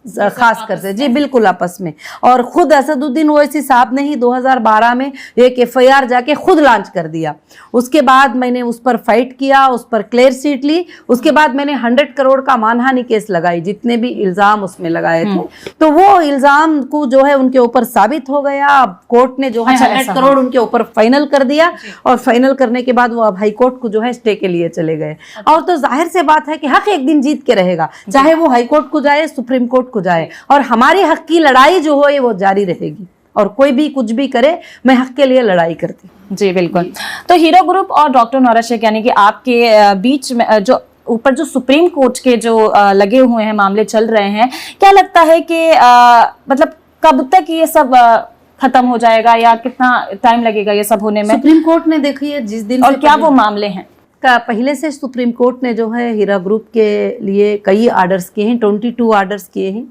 Speaker 1: खास कर से। जी बिल्कुल, आपस में। और खुद असदुद्दीन ओवैसी साहब ने ही 2012 में एक FIR जाके खुद लॉन्च कर दिया। उसके बाद मैंने उस पर फाइट किया, उस पर क्लियर सीट ली। उसके बाद मैंने 100 करोड़ का मानहानि केस लगाई, जितने भी इल्जाम उसमें लगाए थे। तो वो इल्जाम को जो है उनके ऊपर साबित हो गया। कोर्ट ने जो है 100 करोड़ उनके ऊपर फाइनल कर दिया, और फाइनल करने के बाद वो अब हाई कोर्ट को जो है स्टे के लिए चले गए। और तो जाहिर से बात है कि हक एक दिन जीत के रहेगा, चाहे वो हाई कोर्ट को जाए, सुप्रीम कोर्ट को जाए, और हमारी हक की लड़ाई जो है वो जारी रहेगी। और कोई भी कुछ भी करे, मैं हक के लिए लड़ाई करती हूँ।
Speaker 2: जी बिल्कुल। तो हीरा ग्रुप और डॉक्टर नौरा शेख यानी कि आपके बीच में जो ऊपर जो सुप्रीम कोर्ट के जो लगे हुए हैं मामले चल रहे हैं, क्या लगता है कि मतलब कब तक ये सब खत्म हो जाएगा, या कितना टाइम लगेगा ये सब होने में?
Speaker 1: सुप्रीम कोर्ट ने देखिए जिस दिन,
Speaker 2: और क्या वो मामले हैं?
Speaker 1: पहले से सुप्रीम कोर्ट ने जो है हीरा ग्रुप के लिए कई आर्डर्स किए हैं, 22 आर्डर्स किए हैं।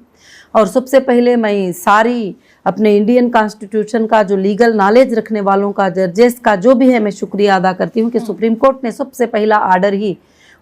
Speaker 1: और सबसे पहले मैं सारी अपने इंडियन कॉन्स्टिट्यूशन का जो लीगल नॉलेज रखने वालों का, जजेस का जो भी है, मैं शुक्रिया अदा करती हूँ कि सुप्रीम कोर्ट ने सबसे पहला आर्डर ही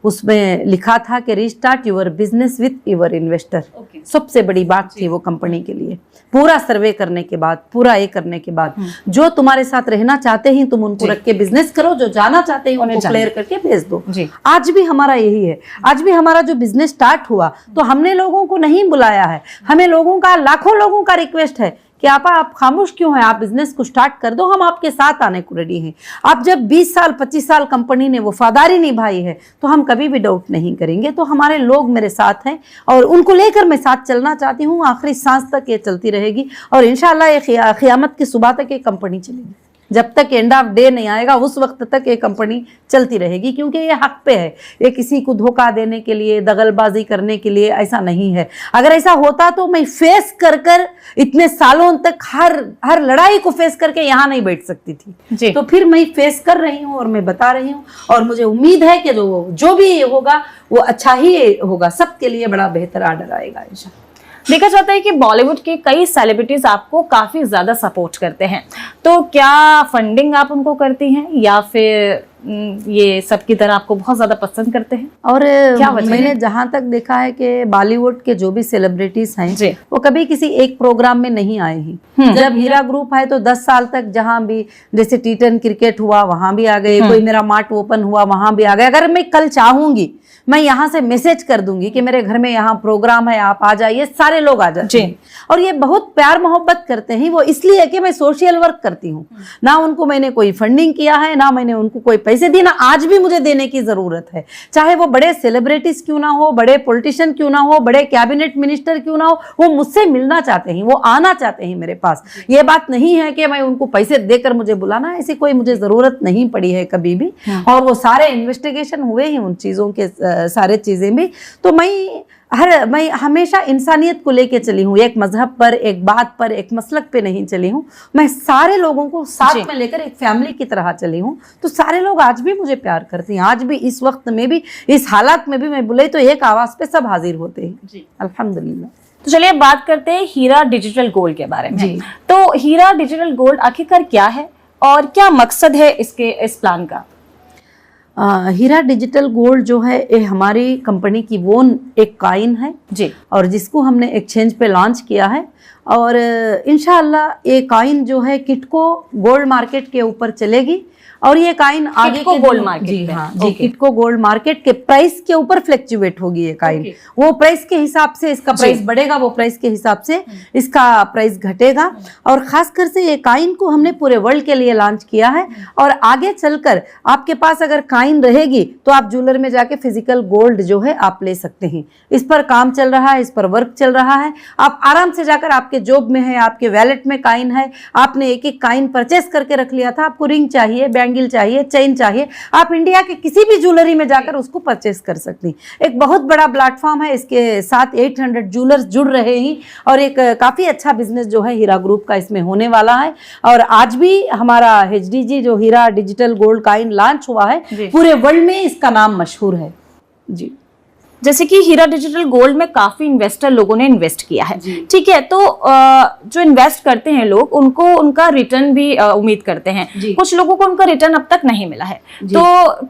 Speaker 1: उसमें लिखा था कि restart your business with your investor. सबसे बड़ी बात थी वो कंपनी के लिए। पूरा सर्वे करने के बाद, पूरा ये करने के बाद, जो तुम्हारे साथ रहना चाहते हैं तुम उनको रख के बिजनेस करो, जो जाना चाहते हैं उनको क्लियर करके भेज दो। आज भी हमारा यही है। आज भी हमारा जो बिजनेस स्टार्ट हुआ तो हमने लोगों को नहीं बुलाया है। हमें लोगों का, लाखों लोगों का रिक्वेस्ट है कि आप खामोश क्यों हैं, आप बिजनेस को स्टार्ट कर दो, हम आपके साथ आने को रेडी हैं। आप जब 20 साल 25 साल कंपनी ने वफादारी निभाई है तो हम कभी भी डाउट नहीं करेंगे। तो हमारे लोग मेरे साथ हैं और उनको लेकर मैं साथ चलना चाहती हूँ। आखिरी सांस तक ये चलती रहेगी और इंशाल्लाह ये क़यामत की सुबह तक ये कंपनी चलेगी। जब तक एंड ऑफ डे नहीं आएगा उस वक्त तक ये कंपनी चलती रहेगी, क्योंकि ये हक पे है। ये किसी को धोखा देने के लिए, दगलबाजी करने के लिए ऐसा नहीं है। अगर ऐसा होता तो मैं फेस कर इतने सालों तक हर लड़ाई को फेस करके यहाँ नहीं बैठ सकती थी। तो फिर मैं फेस कर रही हूँ और मैं बता रही हूँ, और मुझे उम्मीद है कि जो भी होगा वो अच्छा ही होगा, सबके लिए बड़ा बेहतर आर्डर आएगा इंशाल्लाह।
Speaker 2: देखा जाता है कि बॉलीवुड के कई सेलिब्रिटीज आपको काफी ज्यादा सपोर्ट करते हैं, तो क्या फंडिंग आप उनको करती हैं या फिर ये सबकी तरह आपको बहुत ज्यादा पसंद करते हैं?
Speaker 1: और
Speaker 2: क्या वजह
Speaker 1: मैंने
Speaker 2: है?
Speaker 1: जहाँ तक देखा है कि बॉलीवुड के जो भी सेलिब्रिटीज
Speaker 2: जी।
Speaker 1: हैं वो कभी किसी एक प्रोग्राम में नहीं आए हैं। जब हीरा ग्रुप है तो 10 साल तक जहाँ भी, जैसे T10 क्रिकेट हुआ वहां भी आ गए, कोई मेरा मार्ट ओपन हुआ वहां भी आ गए। अगर मैं कल चाहूंगी मैं यहाँ से मैसेज कर दूंगी कि मेरे घर में यहाँ प्रोग्राम है, आप आ जाइए, सारे लोग आ जाते हैं। और ये बहुत प्यार मोहब्बत करते हैं, वो इसलिए कि मैं सोशल वर्क करती हूँ। ना उनको मैंने कोई फंडिंग किया है, ना मैंने उनको कोई पैसे दिए, ना आज भी मुझे देने की जरूरत है। चाहे वो बड़े सेलिब्रिटीज क्यों ना हो, बड़े पॉलिटिशियन क्यों ना हो, बड़े कैबिनेट मिनिस्टर क्यों ना हो, वो मुझसे मिलना चाहते हैं, वो आना चाहते हैं मेरे पास। ये बात नहीं है कि मैं उनको पैसे देकर मुझे बुलाना, ऐसी कोई मुझे जरूरत नहीं पड़ी है कभी भी। और वो सारे इन्वेस्टिगेशन हुए ही उन चीजों के, सारे चीजें भी। तो मैं हमेशा इंसानियत को लेके चली हूँ, एक मजहब पर, एक बात पर, एक मसलक पे नहीं चली हूँ। मैं सारे लोगों को साथ में लेकर एक फैमिली की तरह चली हूँ। तो सारे लोग आज भी मुझे प्यार करते हैं, आज भी, इस वक्त में भी, इस हालात में भी मैं बुलाई तो एक आवाज पे सब हाजिर होते हैं। अल्हम्दुलिल्लाह।
Speaker 2: तो चलिए अब बात करते हैं हीरा डिजिटल गोल्ड के बारे में।
Speaker 1: जी।
Speaker 2: तो हीरा डिजिटल गोल्ड आखिरकार क्या है और क्या मकसद है इस प्लान का?
Speaker 1: हीरा डिजिटल गोल्ड जो है ये हमारी कंपनी की वो एक कॉइन है
Speaker 2: जी,
Speaker 1: और जिसको हमने एक्सचेंज पे लॉन्च किया है। और इंशाअल्लाह ये कॉइन जो है किटको गोल्ड मार्केट के ऊपर चलेगी और ये कॉइन आगे
Speaker 2: किटको गोल्ड मार्केट
Speaker 1: जी
Speaker 2: पे।
Speaker 1: हाँ जी, किटको गोल्ड मार्केट के प्राइस के ऊपर फ्लक्चुएट होगी ये कॉइन। वो प्राइस के हिसाब से इसका प्राइस बढ़ेगा, वो प्राइस के हिसाब से इसका प्राइस घटेगा। और खासकर से ये कॉइन को हमने पूरे वर्ल्ड के लिए लॉन्च किया है। और आगे चलकर आपके पास अगर कॉइन रहेगी तो आप ज्वेलर में जाके फिजिकल गोल्ड जो है आप ले सकते हैं। इस पर काम चल रहा है, इस पर वर्क चल रहा है। आप आराम से जाकर, आपके जॉब में है, आपके वैलेट में कॉइन है, आपने एक एक कॉइन परचेस करके रख लिया था, आपको रिंग चाहिए, बैंगल चाहिए, चेन चाहिए, आप इंडिया के किसी भी ज्वेलरी में जाकर उसको परचेस कर सकती हैं। एक बहुत बड़ा प्लेटफॉर्म है, इसके साथ 800 ज्वेलर्स जुड़ रहे हैं और एक काफी अच्छा बिजनेस जो है हीरा ग्रुप का इसमें होने वाला है। और आज भी हमारा HDG जो हीरा डिजिटल गोल्ड कॉइन लॉन्च हुआ है, पूरे वर्ल्ड में इसका नाम मशहूर है। जी,
Speaker 2: जैसे कि हीरा डिजिटल गोल्ड में काफी इन्वेस्टर लोगों ने इन्वेस्ट किया है, ठीक है। तो जो इन्वेस्ट करते हैं लोग, उनको उनका रिटर्न भी उम्मीद करते हैं। कुछ लोगों को उनका रिटर्न अब तक नहीं मिला है, तो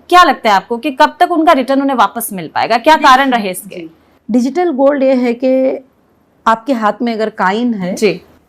Speaker 2: क्या लगता है आपको कि कब तक उनका रिटर्न उन्हें वापस मिल पाएगा? क्या कारण रहे इसके?
Speaker 1: डिजिटल गोल्ड ये है कि आपके हाथ में अगर कॉइन है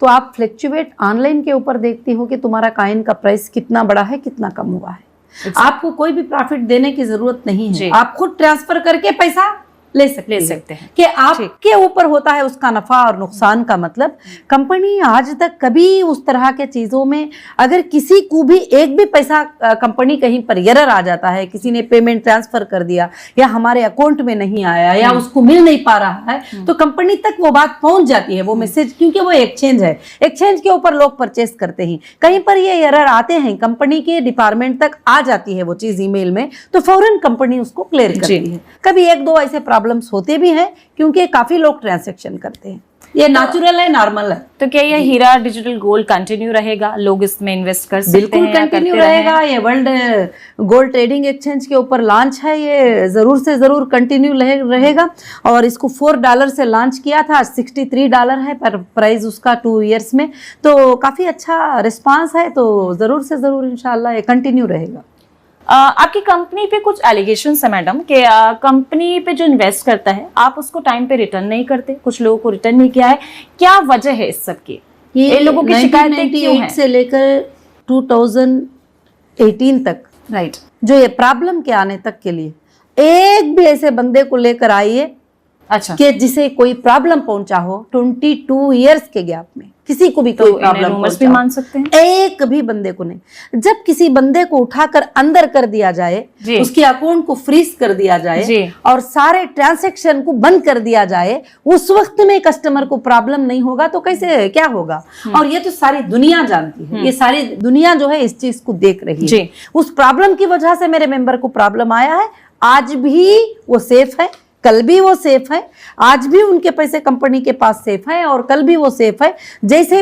Speaker 1: तो आप फ्लक्चुएट ऑनलाइन के ऊपर देखती हो कि तुम्हारा कॉइन का प्राइस कितना बढ़ा है, कितना कम हुआ है। आपको कोई भी प्रॉफिट देने की जरूरत नहीं है, आप खुद ट्रांसफर करके पैसा ले सकते हैं कि आपके ऊपर होता है उसका नफा और नुकसान का मतलब। कंपनी आज तक कभी उस तरह के चीजों में, अगर किसी को भी एक भी पैसा कंपनी कहीं पर एरर आ जाता है, किसी ने पेमेंट ट्रांसफर कर दिया या हमारे अकाउंट में नहीं आया या उसको मिल नहीं पा रहा है, तो कंपनी तक वो बात पहुंच जाती है, वो मैसेज, क्योंकि वो एक्सचेंज है, एक्सचेंज के ऊपर लोग परचेस करते हैं। कहीं पर ये एरर आते हैं, कंपनी के डिपार्टमेंट तक आ जाती है वो चीज ईमेल में, तो फौरन कंपनी उसको क्लियर करती है। कभी एक दो ऐसे प्रॉब्लम्स होते भी हैं क्योंकि काफी लोग ट्रांजैक्शन करते हैं, ये नेचुरल है, नॉर्मल है।
Speaker 2: तो क्या ये हीरा डिजिटल गोल्ड कंटिन्यू रहेगा? लोग इसमें इन्वेस्ट कर सकते हैं?
Speaker 1: बिल्कुल कंटिन्यू रहेगा। ये वर्ल्ड गोल्ड ट्रेडिंग एक्सचेंज के ऊपर लॉन्च है, ये जरूर से जरूर कंटिन्यू रहेगा। और इसको $4 से लॉन्च किया था, $63 है पर प्राइस उसका 2 इयर्स में, तो काफी अच्छा रिस्पांस है। तो जरूर से जरूर इंशाल्लाह ये कंटिन्यू रहेगा।
Speaker 2: आपकी कंपनी पे कुछ एलिगेशंस है मैडम कि कंपनी पे जो इन्वेस्ट करता है आप उसको टाइम पे रिटर्न नहीं करते, कुछ लोगों को रिटर्न नहीं किया है, क्या वजह है इस सब की? ये लोगों की शिकायतें क्यों हैं?
Speaker 1: से लेकर 2018 तक,
Speaker 2: राइट,
Speaker 1: जो ये प्रॉब्लम के आने तक के लिए एक भी ऐसे बंदे को लेकर आइए
Speaker 2: अच्छा,
Speaker 1: कि जिसे कोई प्रॉब्लम पहुंचा हो 22 इयर्स के गैप में, किसी को भी कोई प्रॉब्लम
Speaker 2: भी मान सकते हैं,
Speaker 1: एक भी बंदे को नहीं। जब किसी बंदे को उठाकर अंदर कर दिया जाए, उसके अकाउंट को फ्रीज कर दिया जाए और सारे ट्रांजैक्शन को बंद कर दिया जाए, उस वक्त में कस्टमर को प्रॉब्लम नहीं होगा तो कैसे क्या होगा? और ये तो सारी दुनिया जानती है, ये सारी दुनिया जो है इस चीज को देख रही है। उस प्रॉब्लम की वजह से मेरे मेंबर को प्रॉब्लम आया है, आज भी वो सेफ है, कल भी वो सेफ है, आज भी उनके पैसे कंपनी के पास सेफ है और कल भी वो सेफ है। जैसे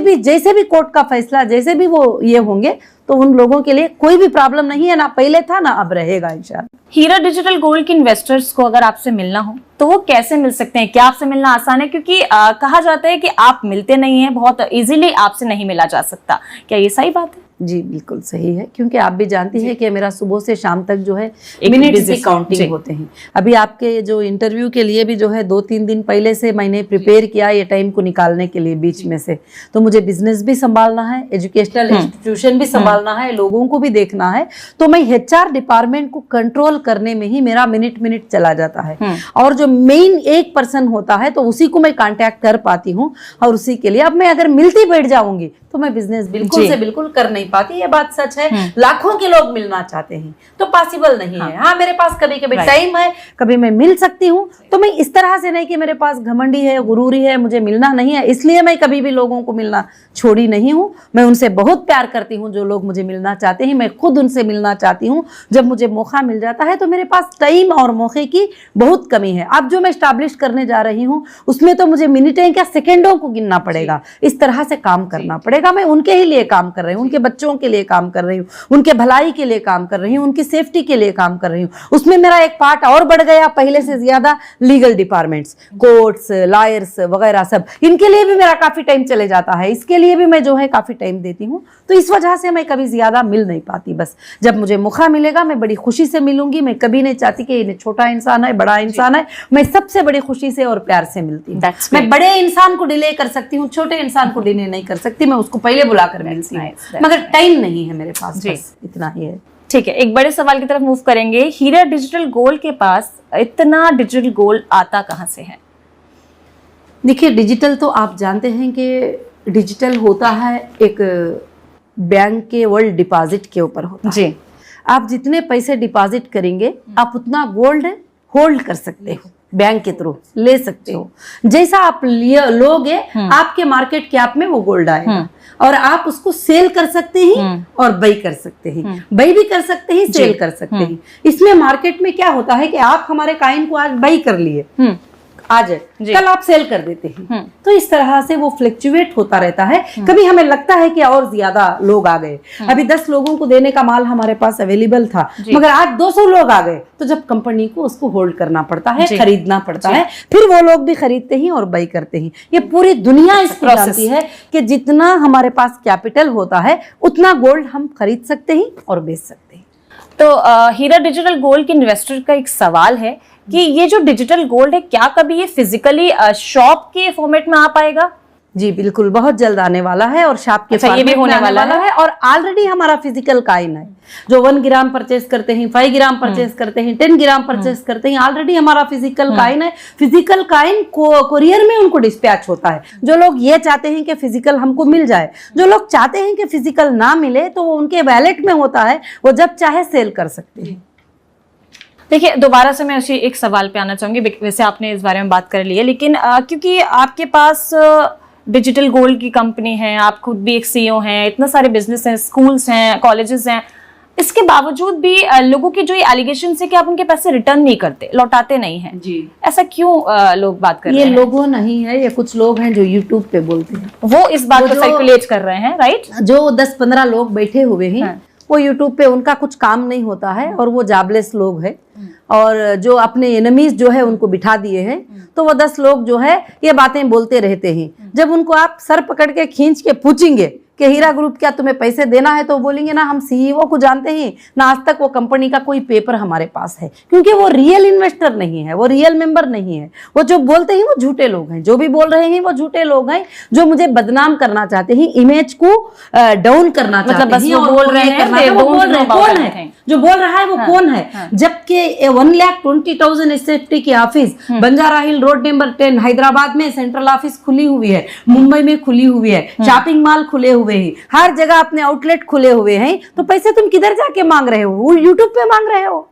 Speaker 1: भी कोर्ट का फैसला, जैसे भी वो ये होंगे, तो उन लोगों के लिए कोई भी प्रॉब्लम नहीं है, ना पहले था ना अब रहेगा इंशाल्लाह।
Speaker 2: हीरा डिजिटल गोल्ड के इन्वेस्टर्स को अगर आपसे मिलना हो तो वो कैसे मिल सकते हैं? क्या आपसे मिलना आसान है? क्योंकि कहा जाता है कि आप मिलते नहीं हैं, बहुत इजीली आपसे नहीं मिला जा सकता, क्या ये सही बात है?
Speaker 1: जी बिल्कुल सही है, क्योंकि आप भी जानती हैं कि मेरा सुबह से शाम तक जो है
Speaker 2: एक
Speaker 1: मिनट्स
Speaker 2: busy-
Speaker 1: की काउंटिंग होते हैं। अभी आपके जो इंटरव्यू के लिए भी जो है 2-3 दिन पहले से मैंने प्रिपेयर किया ये टाइम को निकालने के लिए बीच में से। तो मुझे बिजनेस भी संभालना है, एजुकेशनल इंस्टीट्यूशन भी संभालना है, लोगों को भी देखना है। तो मैं HR डिपार्टमेंट को कंट्रोल करने में ही मेरा मिनट चला जाता है। और जो मेन एक पर्सन होता है तो उसी को मैं कांटेक्ट कर पाती हूँ, और उसी के लिए अब मैं अगर मिलती बैठ जाऊंगी तो मैं बिजनेस बिल्कुल से बिल्कुल कर नहीं पाती। ये बात सच है। लाखों के लोग मिलना चाहते हैं तो पॉसिबल नहीं है। हाँ, मेरे पास कभी कभी टाइम है, कभी मैं मिल सकती हूँ। तो मैं इस तरह से नहीं कि मेरे पास घमंडी है, गुरूरी है, मुझे मिलना नहीं है, इसलिए मैं कभी भी लोगों को मिलना छोड़ी नहीं हूँ। मैं उनसे बहुत प्यार करती हूँ जो लोग मुझे मिलना चाहते हैं। मैं खुद उनसे मिलना चाहती हूँ। जब मुझे मौका मिल जाता है तो मेरे पास टाइम और मौके की बहुत कमी है। अब जो मैं स्टैब्लिश करने जा रही हूँ उसमें तो मुझे मिनटें क्या सेकेंडों को गिनना पड़ेगा। इस तरह से काम करना पड़ेगा। मैं उनके ही लिए काम कर रही हूँ, उनके बच्चों के लिए काम कर रही हूँ, उनके भलाई के लिए काम कर रही हूँ, उनकी सेफ्टी के लिए काम कर रही हूँ। उसमें मेरा एक पार्ट और बढ़ गया पहले से ज्यादा, लीगल डिपार्टमेंट्स, कोर्ट्स, लॉयर्स वगैरह सब, इनके लिए भी मेरा काफी टाइम चले जाता है। इसके लिए भी मैं जो है काफी टाइम देती हूँ। तो इस वजह से मैं कभी ज्यादा मिल नहीं पाती। बस जब मुझे मौका मिलेगा मैं बड़ी खुशी से मिलूंगी। मैं कभी नहीं चाहती कि ये छोटा इंसान है, बड़ा इंसान है। मैं सबसे बड़ी खुशी से और प्यार से मिलती हूँ। मैं बड़े इंसान को डिले कर सकती हूँ, छोटे इंसान को डिले नहीं कर सकती। मैं उसको पहले बुलाकर मिलती हूँ, मगर टाइम नहीं है मेरे पास। बस इतना ही है।
Speaker 2: ठीक है, एक बड़े सवाल की तरफ मूव करेंगे। हीरा डिजिटल गोल्ड के पास इतना डिजिटल गोल्ड आता कहाँ से है?
Speaker 1: देखिए, डिजिटल तो आप जानते हैं कि डिजिटल होता है एक बैंक के वर्ल्ड डिपॉजिट के ऊपर होता है। जी, आप जितने पैसे डिपॉजिट करेंगे आप उतना गोल्ड होल्ड कर सकते हो, बैंक के थ्रू ले सकते हो। जैसा आप लोगे आपके मार्केट कैप में वो गोल्ड आएगा, और आप उसको सेल कर सकते हैं और बाई कर सकते हैं। बाई भी कर सकते हैं, सेल कर सकते हैं। इसमें मार्केट में क्या होता है कि आप हमारे कॉइन को आज बाई कर लिए, आज कल आप सेल कर देते हैं। तो इस तरह से वो फ्लक्चुएट होता रहता है। कभी हमें लगता है कि और ज्यादा लोग आ गए, अभी 10 लोगों को देने का माल हमारे पास अवेलेबल था, मगर आज 200 लोग आ गए। तो जब कंपनी को उसको होल्ड करना पड़ता है, खरीदना पड़ता है, फिर वो लोग भी खरीदते हैं और बाई करते हैं। ये पूरी दुनिया इसको जानती है कि जितना हमारे पास कैपिटल होता है उतना गोल्ड हम खरीद सकते हैं और बेच सकते हैं।
Speaker 2: तो हीरा डिजिटल गोल्ड के इन्वेस्टर का एक सवाल है कि ये जो डिजिटल गोल्ड है, क्या कभी ये फिजिकली शॉप के फॉर्मेट में आ पाएगा?
Speaker 1: जी बिल्कुल, बहुत जल्द आने वाला है और शॉप के
Speaker 2: ये भी होने वाला है।
Speaker 1: और ऑलरेडी हमारा फिजिकल कॉइन है। जो 1 ग्राम परचेस करते हैं, 5 ग्राम परचेस करते हैं, 10 ग्राम परचेस करते हैं, ऑलरेडी हमारा फिजिकल कॉइन है। फिजिकल कॉइन कोरियर में उनको डिस्पैच होता है। जो लोग ये चाहते हैं कि फिजिकल हमको मिल जाए, जो लोग चाहते हैं कि फिजिकल ना मिले, तो वो उनके वैलेट में होता है, वो जब चाहे सेल कर सकते हैं।
Speaker 2: देखिए, दोबारा से मैं उसी एक सवाल पे आना चाहूंगी। वैसे आपने इस बारे में बात कर ली है, लेकिन क्योंकि आपके पास डिजिटल गोल्ड की कंपनी है, आप खुद भी एक CEO हैं, इतने सारे बिजनेस हैं, स्कूल्स हैं, कॉलेजेस हैं, इसके बावजूद भी लोगों की जो ये एलिगेशन है कि आप उनके पैसे रिटर्न नहीं करते, लौटाते नहीं हैं, जी, ऐसा क्यों लोग बात कर रहे हैं?
Speaker 1: ये लोगों नहीं है, ये कुछ लोग हैं जो यूट्यूब पे बोलते हैं,
Speaker 2: वो इस बात को सर्कुलेट कर रहे हैं, राइट?
Speaker 1: जो 10-15 लोग बैठे हुए हैं, वो यूट्यूब पे उनका कुछ काम नहीं होता है और वो जॉबलेस लोग हैं, और जो अपने एनिमीज जो है उनको बिठा दिए हैं। तो वो 10 लोग जो है ये बातें बोलते रहते हैं। जब उनको आप सर पकड़ के खींच के पूछेंगे कि हीरा ग्रुप क्या तुम्हें पैसे देना है, तो बोलेंगे ना हम CEO को जानते हैं ना, आज तक वो कंपनी का कोई पेपर हमारे पास है, क्योंकि वो रियल इन्वेस्टर नहीं है, वो रियल मेंबर नहीं है। वो जो बोलते हैं वो झूठे लोग हैं, जो भी बोल रहे हैं वो झूठे लोग हैं, जो मुझे बदनाम करना चाहते हैं, इमेज को डाउन करना चाहते हैं।
Speaker 2: वो बोल रहे हैं,
Speaker 1: कौन है जो बोल रहा है, वो कौन है? जबकि 1,20,000 SFT की ऑफिस बंजारा हिल रोड नंबर 10 हैदराबाद में सेंट्रल ऑफिस खुली हुई है, मुंबई में खुली हुई है, शॉपिंग मॉल खुले हुए हैं, हर जगह अपने आउटलेट खुले हुए हैं। तो पैसे तुम किधर जाके मांग रहे हो? वो यूट्यूब पे मांग रहे हो।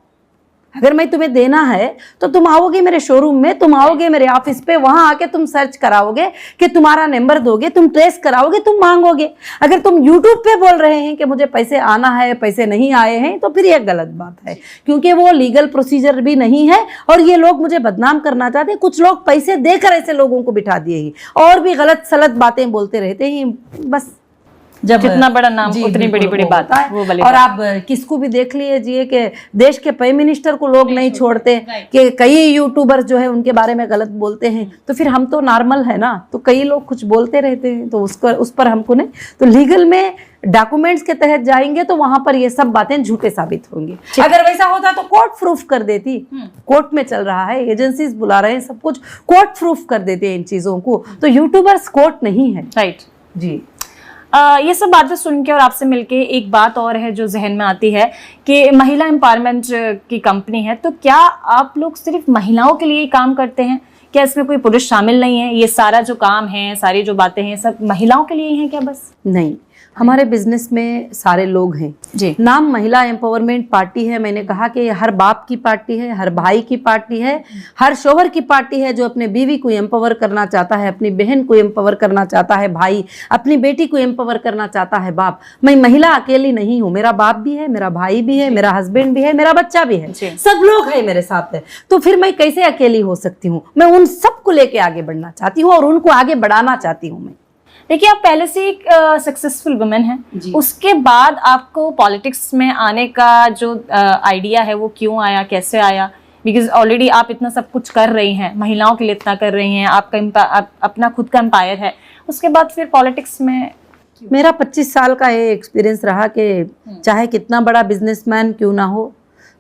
Speaker 1: अगर मैं तुम्हें देना है तो तुम आओगे मेरे शोरूम में, तुम आओगे मेरे ऑफिस पे, वहां आके तुम सर्च कराओगे कि तुम्हारा नंबर दोगे, तुम ट्रेस कराओगे, तुम मांगोगे। अगर तुम यूट्यूब पे बोल रहे हैं कि मुझे पैसे आना है, पैसे नहीं आए हैं, तो फिर यह गलत बात है, क्योंकि वो लीगल प्रोसीजर भी नहीं है और ये लोग मुझे बदनाम करना चाहते हैं। कुछ लोग पैसे देकर ऐसे लोगों को बिठा दिए ही और भी गलत सलत बातें बोलते रहते हैं। बस जब
Speaker 2: जितना बड़ा नाम
Speaker 1: जी,
Speaker 2: उतनी
Speaker 1: बिल्कुल
Speaker 2: बड़ी बड़ी
Speaker 1: वो
Speaker 2: बात
Speaker 1: होता
Speaker 2: है, वो वाली
Speaker 1: और
Speaker 2: बात।
Speaker 1: आप किसको भी देख लीजिए कि देश के प्राइम मिनिस्टर को लोग नहीं छोड़ते, कि कई यूट्यूबर्स जो है उनके बारे में गलत बोलते हैं, तो फिर हम तो नॉर्मल है ना, तो कई लोग कुछ बोलते रहते हैं, तो उस पर हमको नहीं, तो लीगल में डॉक्यूमेंट्स के तहत जाएंगे तो वहां पर ये सब बातें झूठे साबित होंगी। अगर वैसा होता तो कोर्ट प्रूफ कर देती, कोर्ट में चल रहा है, एजेंसीज बुला रहे हैं, सब कुछ कोर्ट प्रूफ कर देते हैं इन चीजों को, तो यूट्यूबर्स कोर्ट नहीं है।
Speaker 2: राइट
Speaker 1: जी।
Speaker 2: ये सब बातें सुन के और आपसे मिलके एक बात और है जो जहन में आती है कि महिला एम्पावरमेंट की कंपनी है, तो क्या आप लोग सिर्फ महिलाओं के लिए ही काम करते हैं? क्या इसमें कोई पुरुष शामिल नहीं है? ये सारा जो काम है, सारी जो बातें हैं, सब महिलाओं के लिए ही हैं क्या बस?
Speaker 1: नहीं, हमारे बिजनेस में सारे लोग हैं
Speaker 2: जी।
Speaker 1: नाम महिला एम्पावरमेंट पार्टी है, मैंने कहा कि ये हर बाप की पार्टी है, हर भाई की पार्टी है, हर शोहर की पार्टी है जो अपने बीवी को एम्पावर करना चाहता है, अपनी बहन को एम्पावर करना चाहता है भाई, अपनी बेटी को एम्पावर करना चाहता है बाप। मैं महिला अकेली नहीं हूँ, मेरा बाप भी है, मेरा भाई भी है, मेरा हस्बैंड भी है, मेरा बच्चा भी है, सब लोग हैं मेरे साथ है, तो फिर मैं कैसे अकेली हो सकती हूँ? मैं उन सबको लेके आगे बढ़ना चाहती हूँ और उनको आगे बढ़ाना चाहती हूँ मैं।
Speaker 2: देखिए, आप पहले से एक सक्सेसफुल वुमेन हैं, उसके बाद आपको पॉलिटिक्स में आने का जो आइडिया है वो क्यों आया, कैसे आया? बिकॉज ऑलरेडी आप इतना सब कुछ कर रही हैं, महिलाओं के लिए इतना कर रही हैं, आपका अपना खुद का एम्पायर है, उसके बाद फिर पॉलिटिक्स में?
Speaker 1: मेरा 25 साल का ये एक्सपीरियंस रहा कि चाहे कितना बड़ा बिजनेसमैन क्यों ना हो,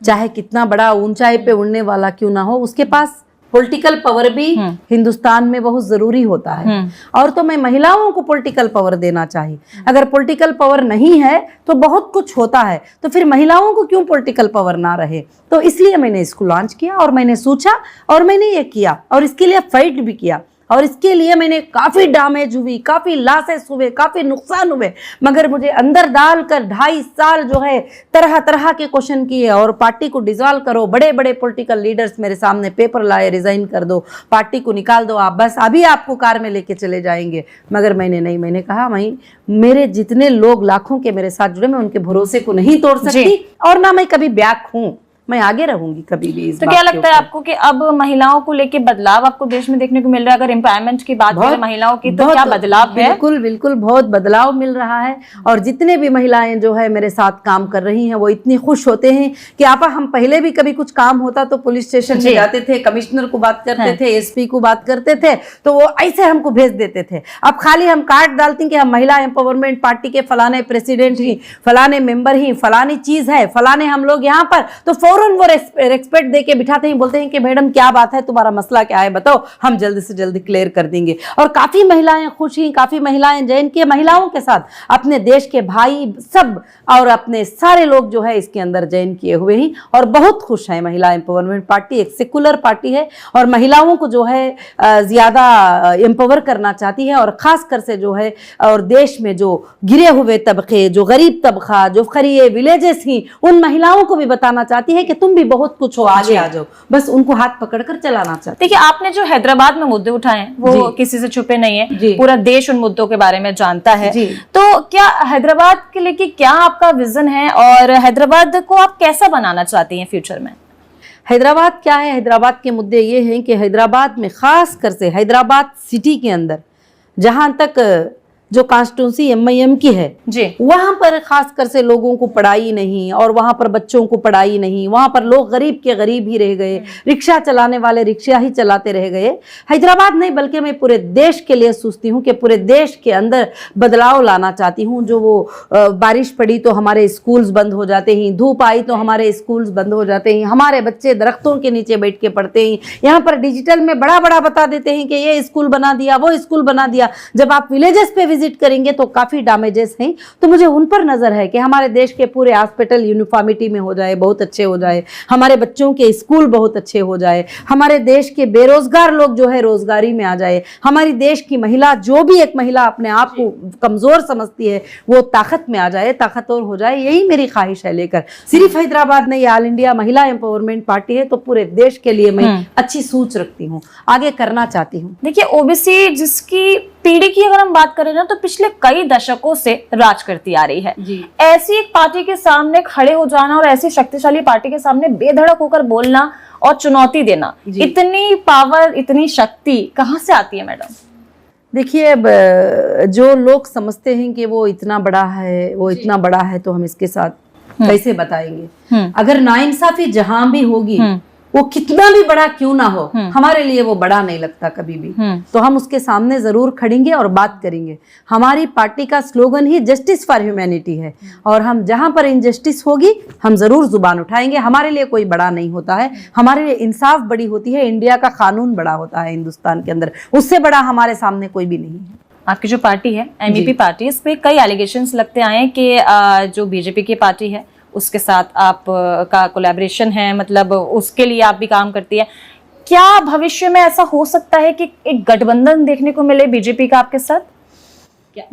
Speaker 1: चाहे कितना बड़ा ऊंचाई पे उड़ने वाला क्यों ना हो, उसके पास पॉलिटिकल पावर भी हिंदुस्तान में बहुत जरूरी होता है। और तो मैं महिलाओं को पॉलिटिकल पावर देना चाहिए। अगर पॉलिटिकल पावर नहीं है तो बहुत कुछ होता है, तो फिर महिलाओं को क्यों पॉलिटिकल पावर ना रहे? तो इसलिए मैंने इसको लॉन्च किया और मैंने सोचा और मैंने ये किया और इसके लिए फाइट भी किया और इसके लिए मैंने काफ़ी डैमेज हुई, काफ़ी लॉसेस हुए, काफ़ी नुकसान हुए, मगर मुझे अंदर डालकर 2.5 साल जो है तरह तरह के क्वेश्चन किए और पार्टी को डिसॉल्व करो, बड़े बड़े पॉलिटिकल लीडर्स मेरे सामने पेपर लाए, रिजाइन कर दो, पार्टी को निकाल दो, आप बस अभी आपको कार में लेके चले जाएंगे, मगर मैंने नहीं, मैंने कहा मैं मेरे जितने लोग लाखों के मेरे साथ जुड़े, मैं उनके भरोसे को नहीं तोड़ सकती और ना मैं कभी बैक हूँ, मैं आगे रहूंगी कभी भी।
Speaker 2: तो क्या लगता है आपको कि अब महिलाओं को लेके बदलाव आपको देश में देखने को मिल रहा है? अगर एम्पावरमेंट की बात करें महिलाओं की, तो क्या बदलाव है?
Speaker 1: बिल्कुल बिल्कुल बहुत बदलाव मिल रहा है और जितने भी महिलाएं जो है मेरे साथ काम कर रही हैं वो इतनी खुश होते हैं कि आपा हम पहले भी कभी कुछ काम होता तो पुलिस स्टेशन में जाते थे, कमिश्नर को बात करते थे, एसपी को बात करते थे, तो वो ऐसे हमको भेज देते थे। अब खाली हम कार्ड डालते हैं कि हम महिला एम्पावरमेंट पार्टी के फलाने प्रेसिडेंट ही, फलाने मेंबर ही, फलानी चीज है, फलाने हम लोग यहाँ पर, तो फौरन वो रेस्पेक्ट देके बिठाते हैं, बोलते हैं कि मैडम क्या बात है, तुम्हारा मसला क्या है, बताओ, हम जल्दी से जल्दी क्लियर कर देंगे। और काफी महिलाएं खुश ही, काफी महिलाएं जैन के महिलाओं के साथ अपने देश के भाई सब और अपने सारे लोग जो है इसके अंदर जैन किए हुए ही और बहुत खुश है। महिला एम्पावरमेंट पार्टी एक सेकुलर पार्टी है और महिलाओं को जो है ज्यादा एम्पावर करना चाहती है और खास कर से जो है और देश में जो गिरे हुए तबके, जो गरीब तबका, जो खरीए विलेजेस ही, उन महिलाओं को भी बताना चाहती है कि तुम भी बहुत कुछ हो, आगे आ जाओ, बस उनको हाथ पकड़कर चलाना चाहते।
Speaker 2: देखिए, आपने जो हैदराबाद में मुद्दे उठाए हैं वो किसी से छुपे नहीं है, पूरा देश उन मुद्दों के बारे में जानता है। तो क्या हैदराबाद के लिए क्या आपका विजन है और हैदराबाद को आप कैसा बनाना चाहती हैं फ्यूचर में?
Speaker 1: हैदराबाद क्या है, हैदराबाद के मुद्दे ये हैं कि हैदराबाद में खास कर से हैदराबाद सिटी के अंदर जहां तक जो कॉन्स्टिट्यूंसी MIM की है
Speaker 2: जी,
Speaker 1: वहां पर खास कर से लोगों को पढ़ाई नहीं और वहां पर बच्चों को पढ़ाई नहीं, वहां पर लोग गरीब के गरीब ही रह गए, रिक्शा चलाने वाले रिक्शा ही चलाते रह गए। हैदराबाद नहीं बल्कि मैं पूरे देश के लिए सोचती हूँ कि पूरे देश के अंदर बदलाव लाना चाहती हूँ। जो वो बारिश पड़ी तो हमारे स्कूल्स बंद हो जाते हैं, धूप आई तो हमारे स्कूल्स बंद हो जाते हैं, हमारे बच्चे दरख्तों के नीचे बैठ के पढ़ते हैं, यहाँ पर डिजिटल में बड़ा बड़ा बता देते हैं कि ये स्कूल बना दिया, वो स्कूल बना दिया। जब आप विलेजेस पे विजिट करेंगे तो काफी डैमेजेस हैं, तो मुझे उन पर नजर है कि हमारे देश के पूरे हॉस्पिटल यूनिफॉर्मिटी में हो जाए, बहुत अच्छे हो जाए, हमारे बच्चों के स्कूल बहुत अच्छे हो जाए, हमारे देश के बेरोजगार लोग जो है रोजगारी में आ जाए, हमारी देश की महिला, जो भी एक महिला अपने आप को कमजोर समझती है वो ताकत में आ जाए, ताकतवर हो जाए, यही मेरी ख्वाहिश है। लेकर सिर्फ हैदराबाद नहीं, ऑल इंडिया महिला एम्पावरमेंट पार्टी है तो पूरे देश के लिए मैं अच्छी सोच रखती हूँ, आगे करना चाहती हूँ।
Speaker 2: देखिए, ओबीसी जिसकी पीढ़ी की अगर हम बात करें ना तो पिछले कई दशकों से राज करती आ रही है। ऐसी एक पार्टी के सामने खड़े हो जाना और ऐसी शक्तिशाली पार्टी के सामने बेधड़क होकर बोलना और चुनौती देना, इतनी पावर, इतनी शक्ति कहाँ से आती है मैडम?
Speaker 1: देखिए, अब जो लोग समझते हैं कि वो इतना बड़ा है, वो इतना बड़ा है, तो हम इसके साथ कैसे बताएंगे। अगर नाइंसाफी जहां भी होगी, वो कितना भी बड़ा क्यों ना हो, हमारे लिए वो बड़ा नहीं लगता कभी भी। तो हम उसके सामने जरूर खड़ेंगे और बात करेंगे। हमारी पार्टी का slogan he justice for humanity है, और हम जहां पर इनजस्टिस होगी हम जरूर जुबान उठाएंगे। हमारे लिए कोई बड़ा नहीं होता है, हमारे लिए इंसाफ बड़ी होती है, इंडिया का कानून बड़ा होता है हिंदुस्तान के अंदर, उससे बड़ा हमारे सामने कोई भी नहीं है।
Speaker 2: आपकी जो पार्टी है एमवीपी पार्टी, इस पे कई एलिगेशंस लगते आए हैं कि जो बीजेपी की पार्टी है उसके साथ आप का कोलैबोरेशन है, मतलब उसके लिए आप भी काम करती है। क्या भविष्य में ऐसा हो सकता है कि एक गठबंधन देखने को मिले बीजेपी का आपके साथ?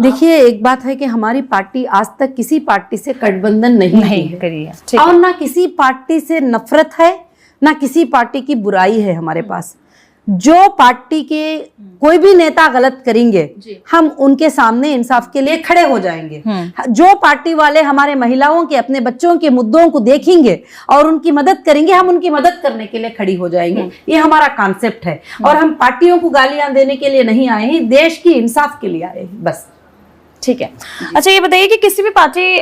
Speaker 1: देखिए, एक बात है कि हमारी पार्टी आज तक किसी पार्टी से गठबंधन नहीं
Speaker 2: करी है,
Speaker 1: और ना किसी पार्टी से नफरत है, ना किसी पार्टी की बुराई है हमारे पास। जो पार्टी के कोई भी नेता गलत करेंगे, हम उनके सामने इंसाफ के लिए खड़े हो जाएंगे। जो पार्टी वाले हमारे महिलाओं के, अपने बच्चों के मुद्दों को देखेंगे और उनकी मदद करेंगे, हम उनकी मदद करने के लिए खड़ी हो जाएंगे। ये हमारा कॉन्सेप्ट है, और हम पार्टियों को गालियां देने के लिए नहीं आए हैं, देश की इंसाफ के लिए आए हैं बस।
Speaker 2: ठीक है। अच्छा, ये बताइए कि किसी भी पार्टी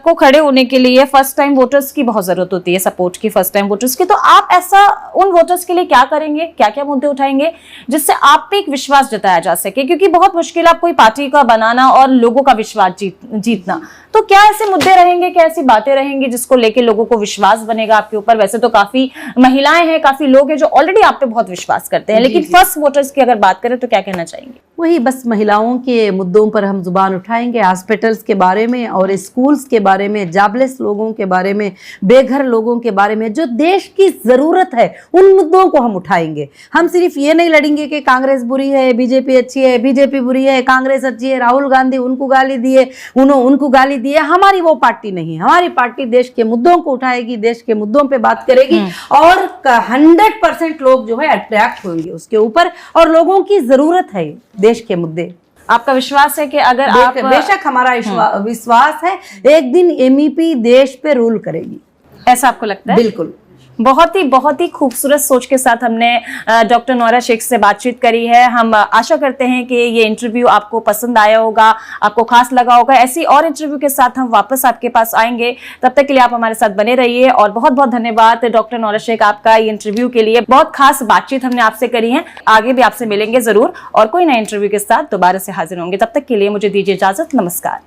Speaker 2: को खड़े होने के लिए फर्स्ट टाइम वोटर्स की बहुत जरूरत होती है, सपोर्ट की, फर्स्ट टाइम वोटर्स की। तो आप ऐसा उन वोटर्स के लिए क्या करेंगे, क्या क्या मुद्दे उठाएंगे जिससे आप पे एक विश्वास जताया जा सके? क्योंकि बहुत मुश्किल है कोई पार्टी का बनाना और लोगों का विश्वास जीतना। तो क्या ऐसे मुद्दे रहेंगे, क्या ऐसी बातें रहेंगी जिसको लेके लोगों को विश्वास बनेगा आपके ऊपर? वैसे तो काफी महिलाएं हैं, काफी लोग हैं जो ऑलरेडी आप पे बहुत विश्वास करते हैं, लेकिन फर्स्ट वोटर्स की अगर बात करें तो क्या कहना चाहेंगे?
Speaker 1: वही बस महिलाओं के मुद्दों पर हम जुबान उठाएंगे, हॉस्पिटल्स के बारे में और स्कूल्स के बारे में, जॉबलेस लोगों के बारे में, बेघर लोगों के बारे में, जो देश की जरूरत है उन मुद्दों को हम उठाएंगे। हम सिर्फ ये नहीं लड़ेंगे कि कांग्रेस बुरी है, बीजेपी अच्छी है, बीजेपी बुरी है, कांग्रेस अच्छी है, राहुल गांधी उनको गाली दिए, उनको गाली दिए। हमारी वो पार्टी नहीं है। हमारी पार्टी देश के मुद्दों को उठाएगी, देश के मुद्दों पे बात करेगी, और 100% लोग जो है अट्रैक्ट होंगे उसके ऊपर, और लोगों की जरूरत है देश के मुद्दे।
Speaker 2: आपका विश्वास है कि अगर आप
Speaker 1: बेशक हमारा विश्वास है, एक दिन एमईपी देश पे रूल करेगी,
Speaker 2: ऐसा आपको लगता है?
Speaker 1: बिल्कुल।
Speaker 2: बहुत ही खूबसूरत सोच के साथ हमने डॉक्टर नौरा शेख से बातचीत करी है। हम आशा करते हैं कि ये इंटरव्यू आपको पसंद आया होगा, आपको खास लगा होगा। ऐसी और इंटरव्यू के साथ हम वापस आपके पास आएंगे, तब तक के लिए आप हमारे साथ बने रहिए। और बहुत बहुत धन्यवाद डॉक्टर नौरा शेख आपका ये इंटरव्यू के लिए। बहुत खास बातचीत हमने आपसे करी है, आगे भी आपसे मिलेंगे जरूर और कोई नए इंटरव्यू के साथ दोबारा से हाजिर होंगे। तब तक के लिए मुझे दीजिए इजाजत, नमस्कार।